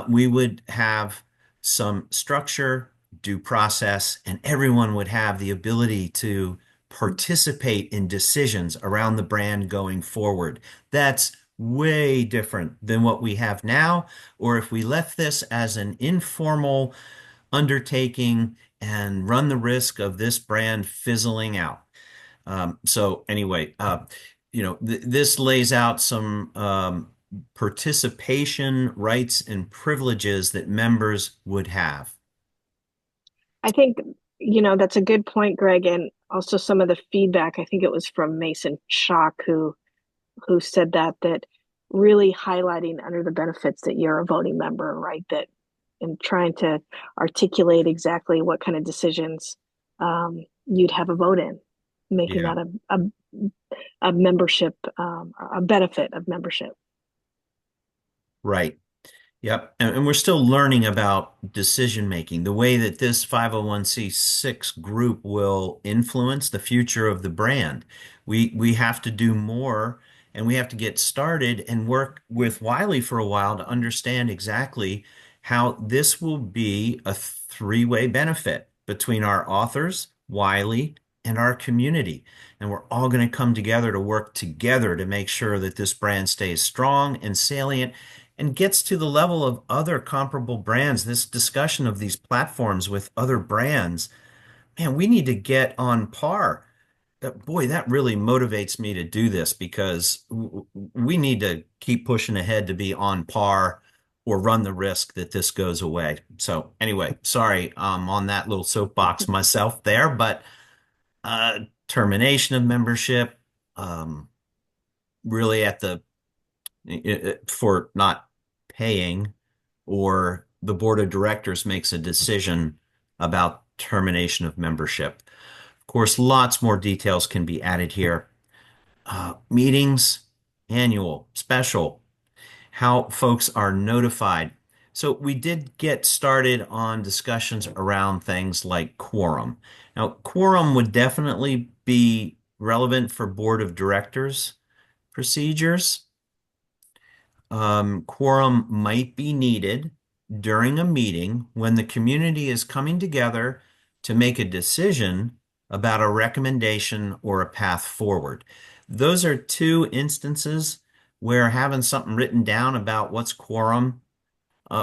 we would have some structure, due process, and everyone would have the ability to participate in decisions around the brand going forward. That's way different than what we have now, or if we left this as an informal undertaking and run the risk of this brand fizzling out. So anyway, this lays out some participation rights and privileges that members would have. I think, that's a good point, Greg. And also some of the feedback, I think it was from Mason Chalk who said that really highlighting under the benefits that you're a voting member, right? That and trying to articulate exactly what kind of decisions you'd have a vote in, making Yeah, that a membership, a benefit of membership. right. Yep. And we're still learning about decision making, the way that this 501c6 group will influence the future of the brand. We have to do more and we have to get started and work with Wiley for a while to understand exactly how this will be a three-way benefit between our authors, Wiley, and our community. And we're all going to come together to work together to make sure that this brand stays strong and salient and gets to the level of other comparable brands. This discussion of these platforms with other brands, man, we need to get on par. Boy, that really motivates me to do this because we need to keep pushing ahead to be on par or run the risk that this goes away. So anyway, sorry, on that little soapbox myself there, but termination of membership, um, really at the for not paying, or the board of directors makes a decision about termination of membership. Of course, lots more details can be added here. Meetings, annual, special, how folks are notified. So we did get started on discussions around things like quorum. Now, quorum would definitely be relevant for board of directors procedures. Quorum might be needed during a meeting when the community is coming together to make a decision about a recommendation or a path forward. Those are two instances where having something written down about what's quorum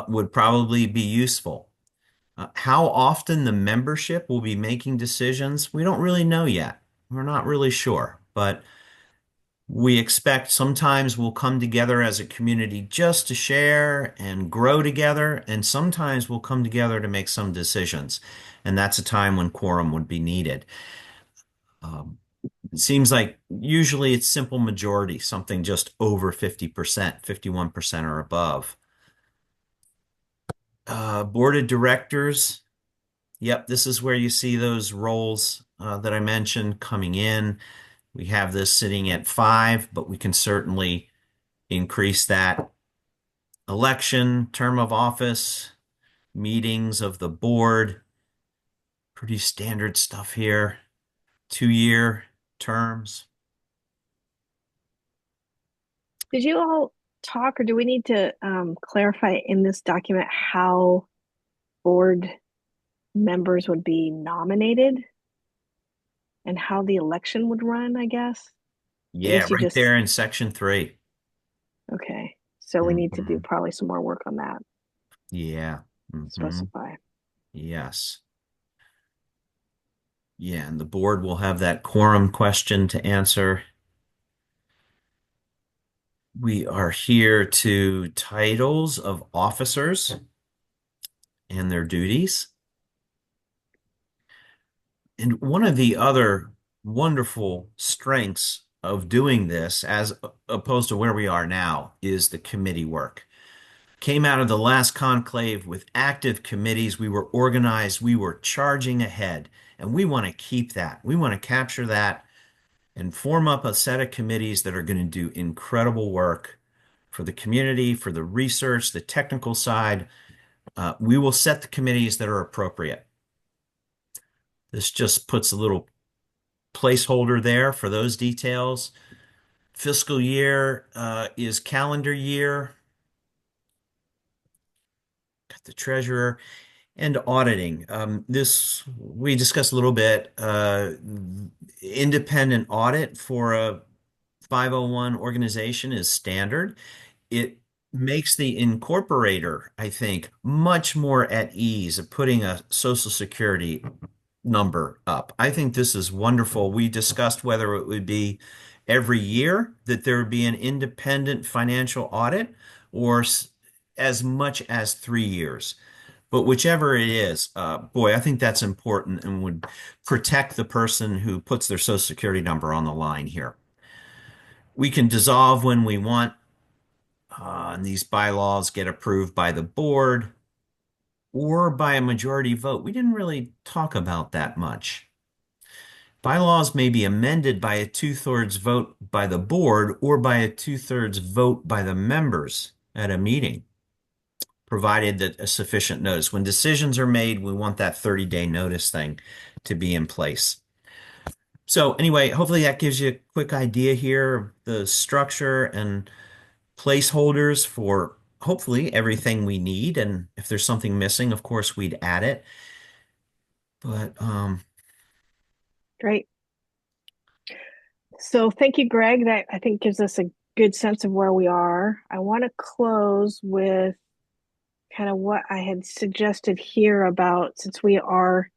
would probably be useful. How often the membership will be making decisions, we don't really know yet. We're not really sure, but we expect sometimes we'll come together as a community just to share and grow together, and sometimes we'll come together to make some decisions. And that's a time when quorum would be needed. Um, it seems like usually it's simple majority, something just over 50%, 51% or above. Board of directors. Yep, this is where you see those roles that I mentioned coming in. We have this sitting at 5, but we can certainly increase that. Election, term of office, meetings of the board, pretty standard stuff here. 2-year terms. Did you all talk, or do we need to clarify in this document how board members would be nominated and how the election would run, I guess? I Yeah, guess you right just, there in section 3. okay. So we need to do Mhm. probably some more work on that, Yeah. Mhm. specify. Yes. Yeah, and the board will have that quorum question to answer. We are here to titles of officers and their duties. And one of the other wonderful strengths of doing this, as opposed to where we are now, is the committee work. Came out of the last conclave with active committees. We were organized, we were charging ahead, and we want to keep that. We want to capture that and form up a set of committees that are going to do incredible work for the community, for the research, the technical side. We will set the committees that are appropriate. This just puts a little placeholder there for those details. Fiscal year is calendar year. Got the treasurer and auditing. This we discussed a little bit. Independent audit for a 501 organization is standard. It makes the incorporator, I think, much more at ease of putting a social security number up. I think this is wonderful. We discussed whether it would be every year that there would be an independent financial audit or as much as 3 years. But whichever it is, boy, I think that's important and would protect the person who puts their social security number on the line here. We can dissolve when we want, and these bylaws get approved by the board or by a majority vote. We didn't really talk about that much. Bylaws may be amended by a 2/3 vote by the board or by a 2/3 vote by the members at a meeting, provided that a sufficient notice. When decisions are made, we want that 30-day notice thing to be in place. So anyway, hopefully that gives you a quick idea here of the structure and placeholders for hopefully everything we need. And if there's something missing, of course, we'd add it. But Great. So thank you, Greg. That I think gives us a good sense of where we are. I want to close with kind of what I had suggested here about, since we are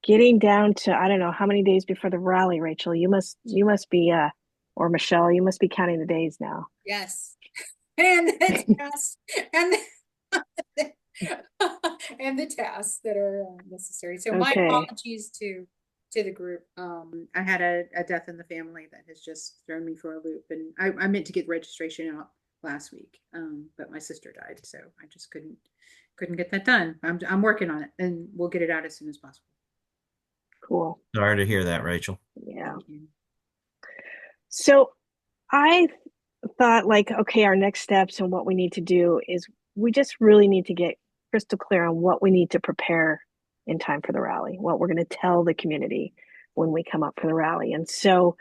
getting down to, I don't know how many days before the rally, Rachel. You must be or Michelle, you must be counting the days now. Yes. And the tasks and and the tasks that are necessary. So my Okay. apologies to the group. I had a death in the family that has just thrown me for a loop, and I meant to get registration out last week, but my sister died, so I just couldn't get that done. I'm working on it, and we'll get it out as soon as possible. Cool. sorry to hear that, Rachel. Yeah. Thank you. So I thought, like, okay, our next steps and what we need to do is we just really need to get crystal clear on what we need to prepare in time for the rally, what we're going to tell the community when we come up for the rally. And so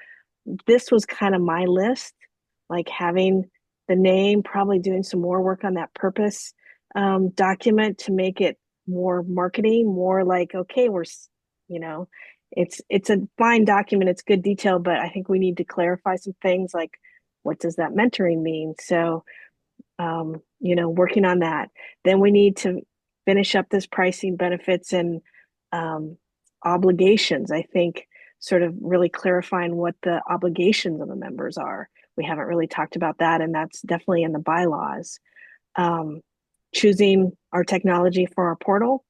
this was kind of my list, like having the name, probably doing some more work on that purpose document to make it more marketing, more like, okay, you know, it's a fine document, it's good detail, but I think we need to clarify some things like what does that mentoring mean? So working on that. Then we need to finish up this pricing, benefits, and obligations. I think sort of really clarifying what the obligations of the members are. We haven't really talked about that, and that's definitely in the bylaws. Um, Choosing our technology for our portal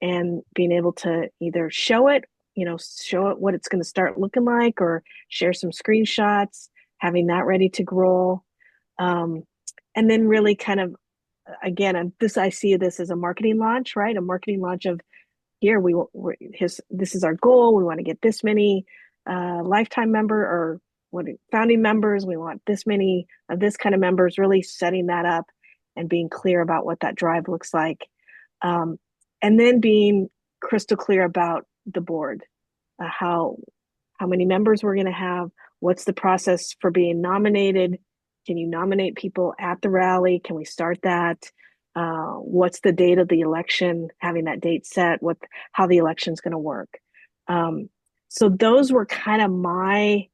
and being able to either show it what it's going to start looking like, or share some screenshots, having that ready to roll. And then really kind of, again, I see this as a marketing launch, right? A marketing launch of here this is our goal. We want to get this many lifetime member or what founding members. We want this many of this kind of members. Really setting that up and being clear about what that drive looks like, and then being crystal clear about the board, how many members we're going to have, what's the process for being nominated. Can you nominate people at the rally? Can we start that? What's the date of the election? Having that date set, how the election's going to work. So those were kind of my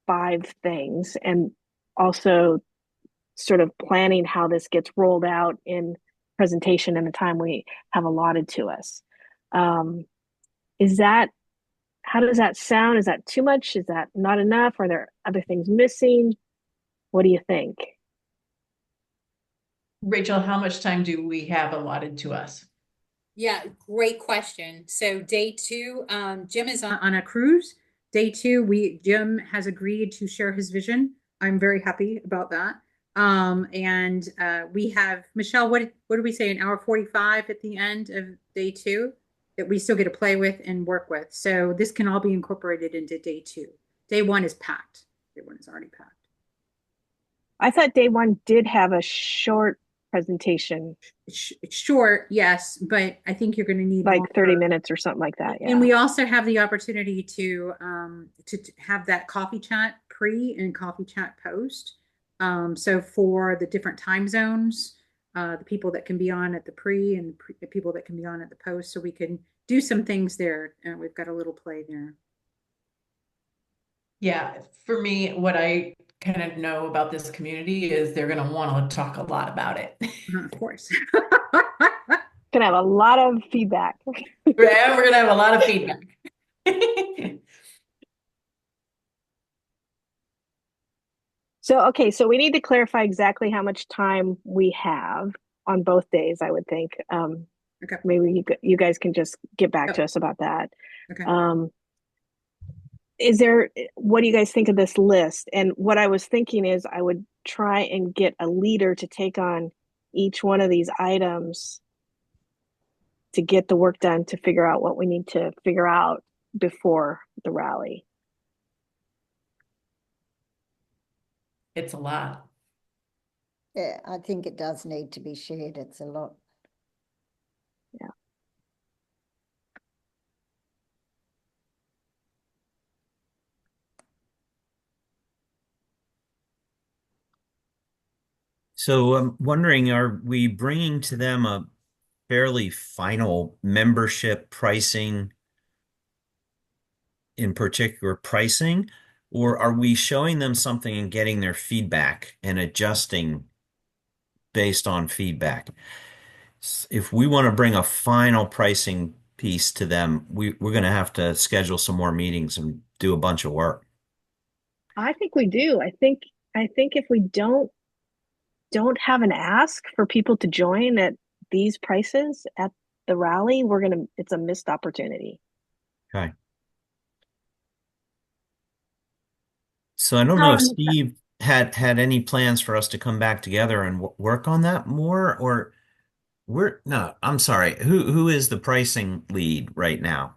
5 things, and also sort of planning how this gets rolled out in presentation in the time we have allotted to us. Is that How does that sound? Is that too much? Is that not enough? Are there other things missing? What do you think? Rachel, how much time do we have allotted to us? Yeah, great question. So day 2, Jim is on a cruise. Day 2, Jim has agreed to share his vision. I'm very happy about that. And we have Michelle. What do we say? An hour 45 at the end of day 2 that we still get to play with and work with. So this can all be incorporated into day 2. Day 1 is packed. Day 1 is already packed. I thought day 1 did have a short presentation, Short, yes, but I think you're going to need like longer. 30 minutes or something like that. Yeah. And we also have the opportunity to have that coffee chat pre and coffee chat post. So for the different time zones, the people that can be on at the pre and the people that can be on at the post, so we can do some things there. And we've got a little play there. Yeah, for me, what I kind of know about this community is they're going to want to talk a lot about it. Of course. Gonna have a lot of feedback. We're going to have a lot of feedback. So we need to clarify exactly how much time we have on both days, I would think. Okay. Maybe you guys can just get back to us about that. Okay. What do you guys think of this list? And what I was thinking is I would try and get a leader to take on each one of these items to get the work done, to figure out what we need to figure out before the rally. It's a lot. Yeah, I think it does need to be shared. It's a lot. Yeah. So I'm wondering, are we bringing to them a fairly final membership pricing, in particular pricing, or are we showing them something and getting their feedback and adjusting based on feedback? If we want to bring a final pricing piece to them, we're going to have to schedule some more meetings and do a bunch of work. I think we do. I think if we don't have an ask for people to join at these prices at the rally, it's a missed opportunity. Okay. So I don't know if Steve had any plans for us to come back together and work on that more, or no, I'm sorry. Who is the pricing lead right now?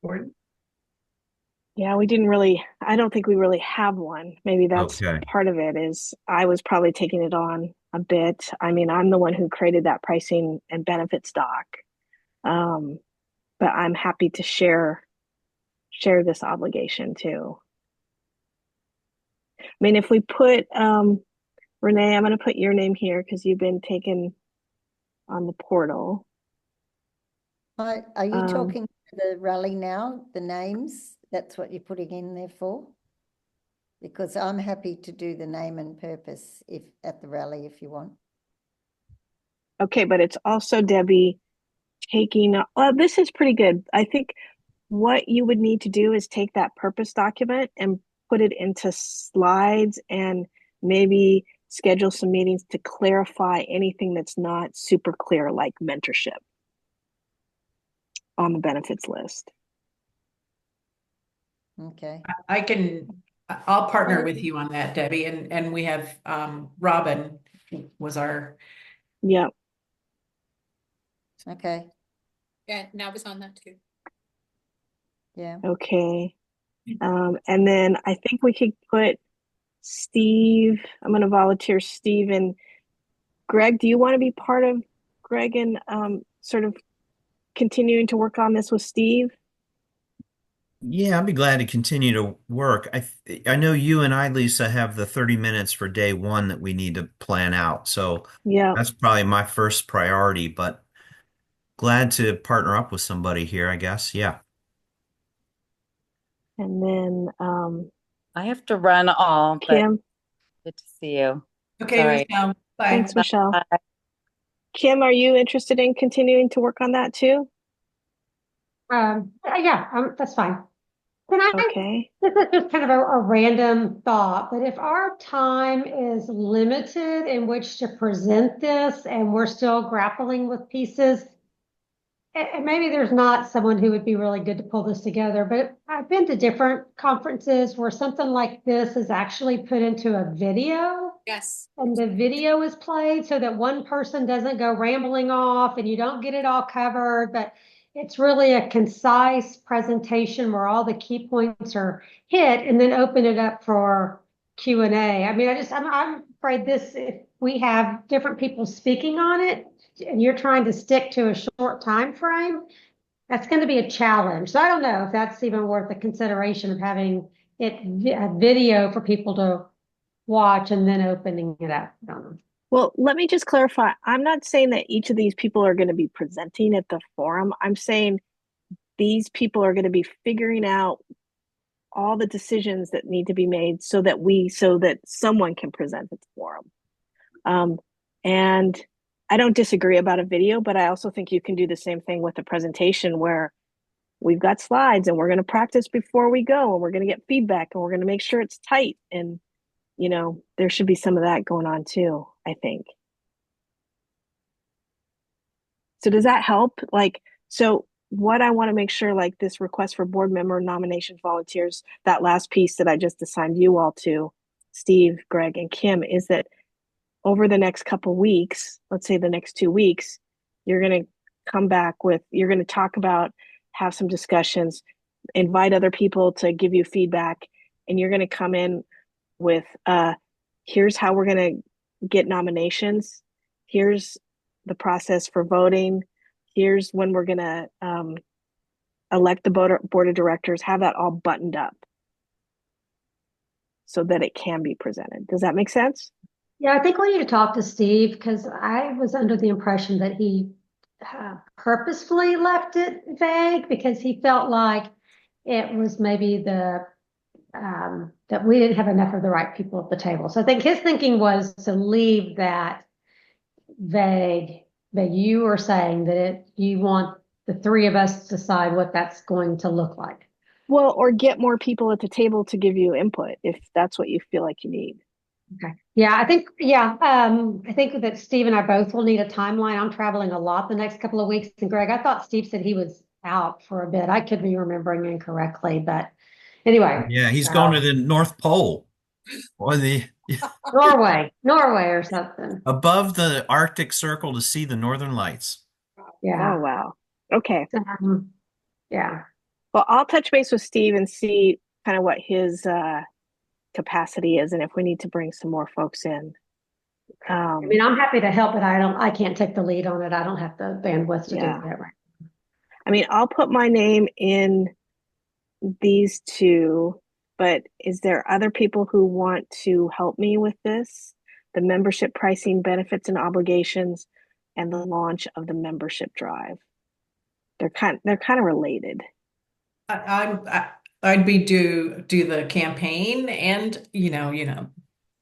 Gordon? Yeah, I don't think we really have one. Maybe that's Okay. part of it is I was probably taking it on a bit. I mean, I'm the one who created that pricing and benefits doc. Um, but I'm happy to share this obligation too. I mean, if we put Renee, I'm going to put your name here because you've been taken on the portal. Are you Um, talking to the rally now, the names? That's what you're putting in there for? Because I'm happy to do the name and purpose if at the rally if you want. okay, but it's also Debbie taking, this is pretty good. I think what you would need to do is take that purpose document and put it into slides and maybe schedule some meetings to clarify anything that's not super clear, like mentorship on the benefits list. Okay. I'll partner with you on that, Debbie. And we have Robin was our Yep. Okay. Yeah, now was on that too. Yeah. Okay. And then I think we could put Steve, I'm going to volunteer Steve and Greg. Do you want to be part of Greg and sort of continuing to work on this with Steve? Yeah, I'd be glad to continue to work. I know you and I, Lisa, have the 30 minutes for day one that we need to plan out. So Yeah. that's probably my first priority, but glad to partner up with somebody here, I guess. Yeah. And then I have to run all, but Kim. good to see you. okay, Sorry. Michelle. Bye. Thanks, Michelle. Bye. Kim, are you interested in continuing to work on that too? Yeah, that's fine. Can I, Okay. this is just kind of a random thought, but if our time is limited in which to present this and we're still grappling with pieces, and maybe there's not someone who would be really good to pull this together, but I've been to different conferences where something like this is actually put into a video. Yes. And the video is played so that one person doesn't go rambling off and you don't get it all covered, but it's really a concise presentation where all the key points are hit and then open it up for Q&A. I mean, I'm afraid if we have different people speaking on it and you're trying to stick to a short time frame, that's going to be a challenge. So I don't know if that's even worth the consideration of having a video for people to watch and then opening it up. I don't know. Well, let me just clarify. I'm not saying that each of these people are going to be presenting at the forum. I'm saying these people are going to be figuring out all the decisions that need to be made so that someone can present at the forum. And I don't disagree about a video, but I also think you can do the same thing with a presentation where we've got slides and we're going to practice before we go and we're going to get feedback and we're going to make sure it's tight. And, there should be some of that going on too, I think. So does that help? So what I want to make sure, like this request for board member nomination volunteers, that last piece that I just assigned you all to, Steve, Greg, and Kim, is that over the next couple weeks, let's say the next 2 weeks, you're going to you're going to talk about, have some discussions, invite other people to give you feedback, and you're going to come in with, here's how we're going to get nominations. Here's the process for voting. Here's when we're going to elect the board of directors, have that all buttoned up so that it can be presented. Does that make sense? Yeah, I think we need to talk to Steve because I was under the impression that he purposefully left it vague because he felt like it was maybe that we didn't have enough of the right people at the table. So I think his thinking was to leave that vague, but you are saying that you want the three of us to decide what that's going to look like. Well, or get more people at the table to give you input if that's what you feel like you need. Okay. Yeah, I think that Steve and I both will need a timeline. I'm traveling a lot the next couple of weeks. And Greg, I thought Steve said he was out for a bit. I could be remembering incorrectly, but anyway. Yeah, he's going to the North Pole or the Norway or something. above the Arctic Circle to see the Northern Lights. Yeah. Oh, wow. Okay. Yeah. Well, I'll touch base with Steve and see kind of what his capacity is and if we need to bring some more folks in. I mean, I'm happy to help, but I can't take the lead on it. I don't have the bandwidth to do Yeah. that right. I mean, I'll put my name in these two, but is there other people who want to help me with this? The membership pricing, benefits and obligations, and the launch of the membership drive. They're kind of related. I'd be do the campaign and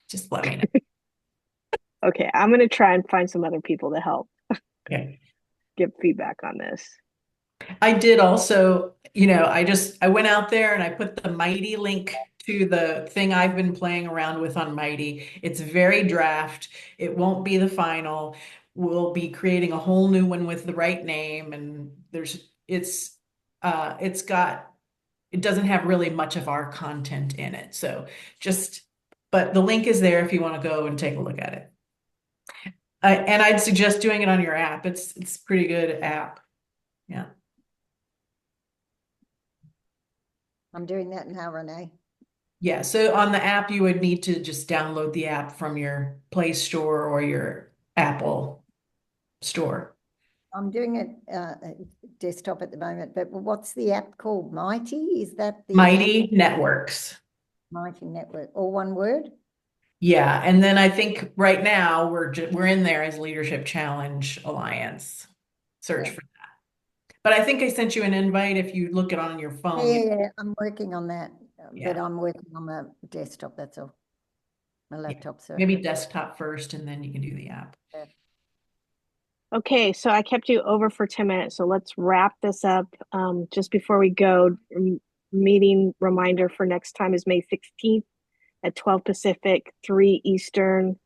just let me know. Okay, I'm gonna try and find some other people to help Okay. give feedback on this. I did also, I went out there and I put the Mighty link to the thing I've been playing around with on Mighty. It's very draft. It won't be the final. We'll be creating a whole new one with the right name, and it doesn't have really much of our content in it. So but the link is there if you want to go and take a look at it. And I'd suggest doing it on your app. It's a pretty good app. Yeah. I'm doing that now, Renee. Yeah, so on the app, you would need to just download the app from your Play Store or your Apple Store. I'm doing it desktop at the moment, but what's the app called? Mighty? Is that the Mighty app? Networks. Mighty Network, all one word? Yeah, and then I think right now we're in there as Leadership Challenge Alliance. Search Yeah. for that. But I think I sent you an invite if you look it on your phone. Yeah, I'm working on that, Yeah. but I'm working on the desktop, that's all. My laptop, so. Maybe desktop first, and then you can do the app. Yeah. Okay, so I kept you over for 10 minutes, so let's wrap this up. Just before we go, meeting reminder for next time is May 16th at 12 Pacific, 3 Eastern.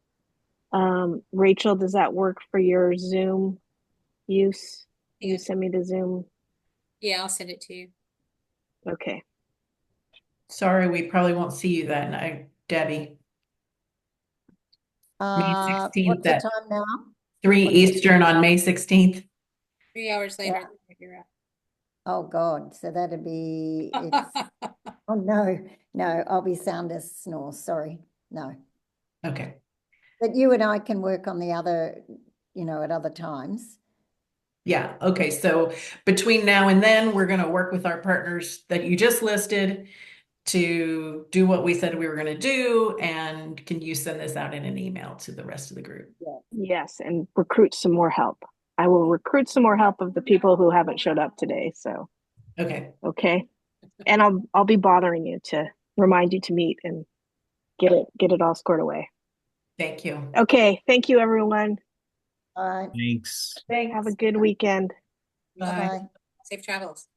Rachel, does that work for your Zoom use? Can you send me the Zoom? Yeah, I'll send it to you. Okay. Sorry, we probably won't see you that night, Debbie. May 16th What's the at time now? 3 Eastern on May 16th. 3 hours later, Yeah. you're out. Oh God, so that'd be, oh no, I'll be sound as snore, sorry, no. Okay. But you and I can work on the other, at other times. Yeah. Okay. So between now and then, we're going to work with our partners that you just listed to do what we said we were going to do. And can you send this out in an email to the rest of the group? Yeah. Yes, and recruit some more help. I will recruit some more help of the people who haven't showed up today. So, Okay. okay. And I'll be bothering you to remind you to meet and get it all squared away. Thank you. Okay. Thank you, everyone. All right. Thanks. Thanks. Have a good weekend. Bye. Bye-bye. Safe travels.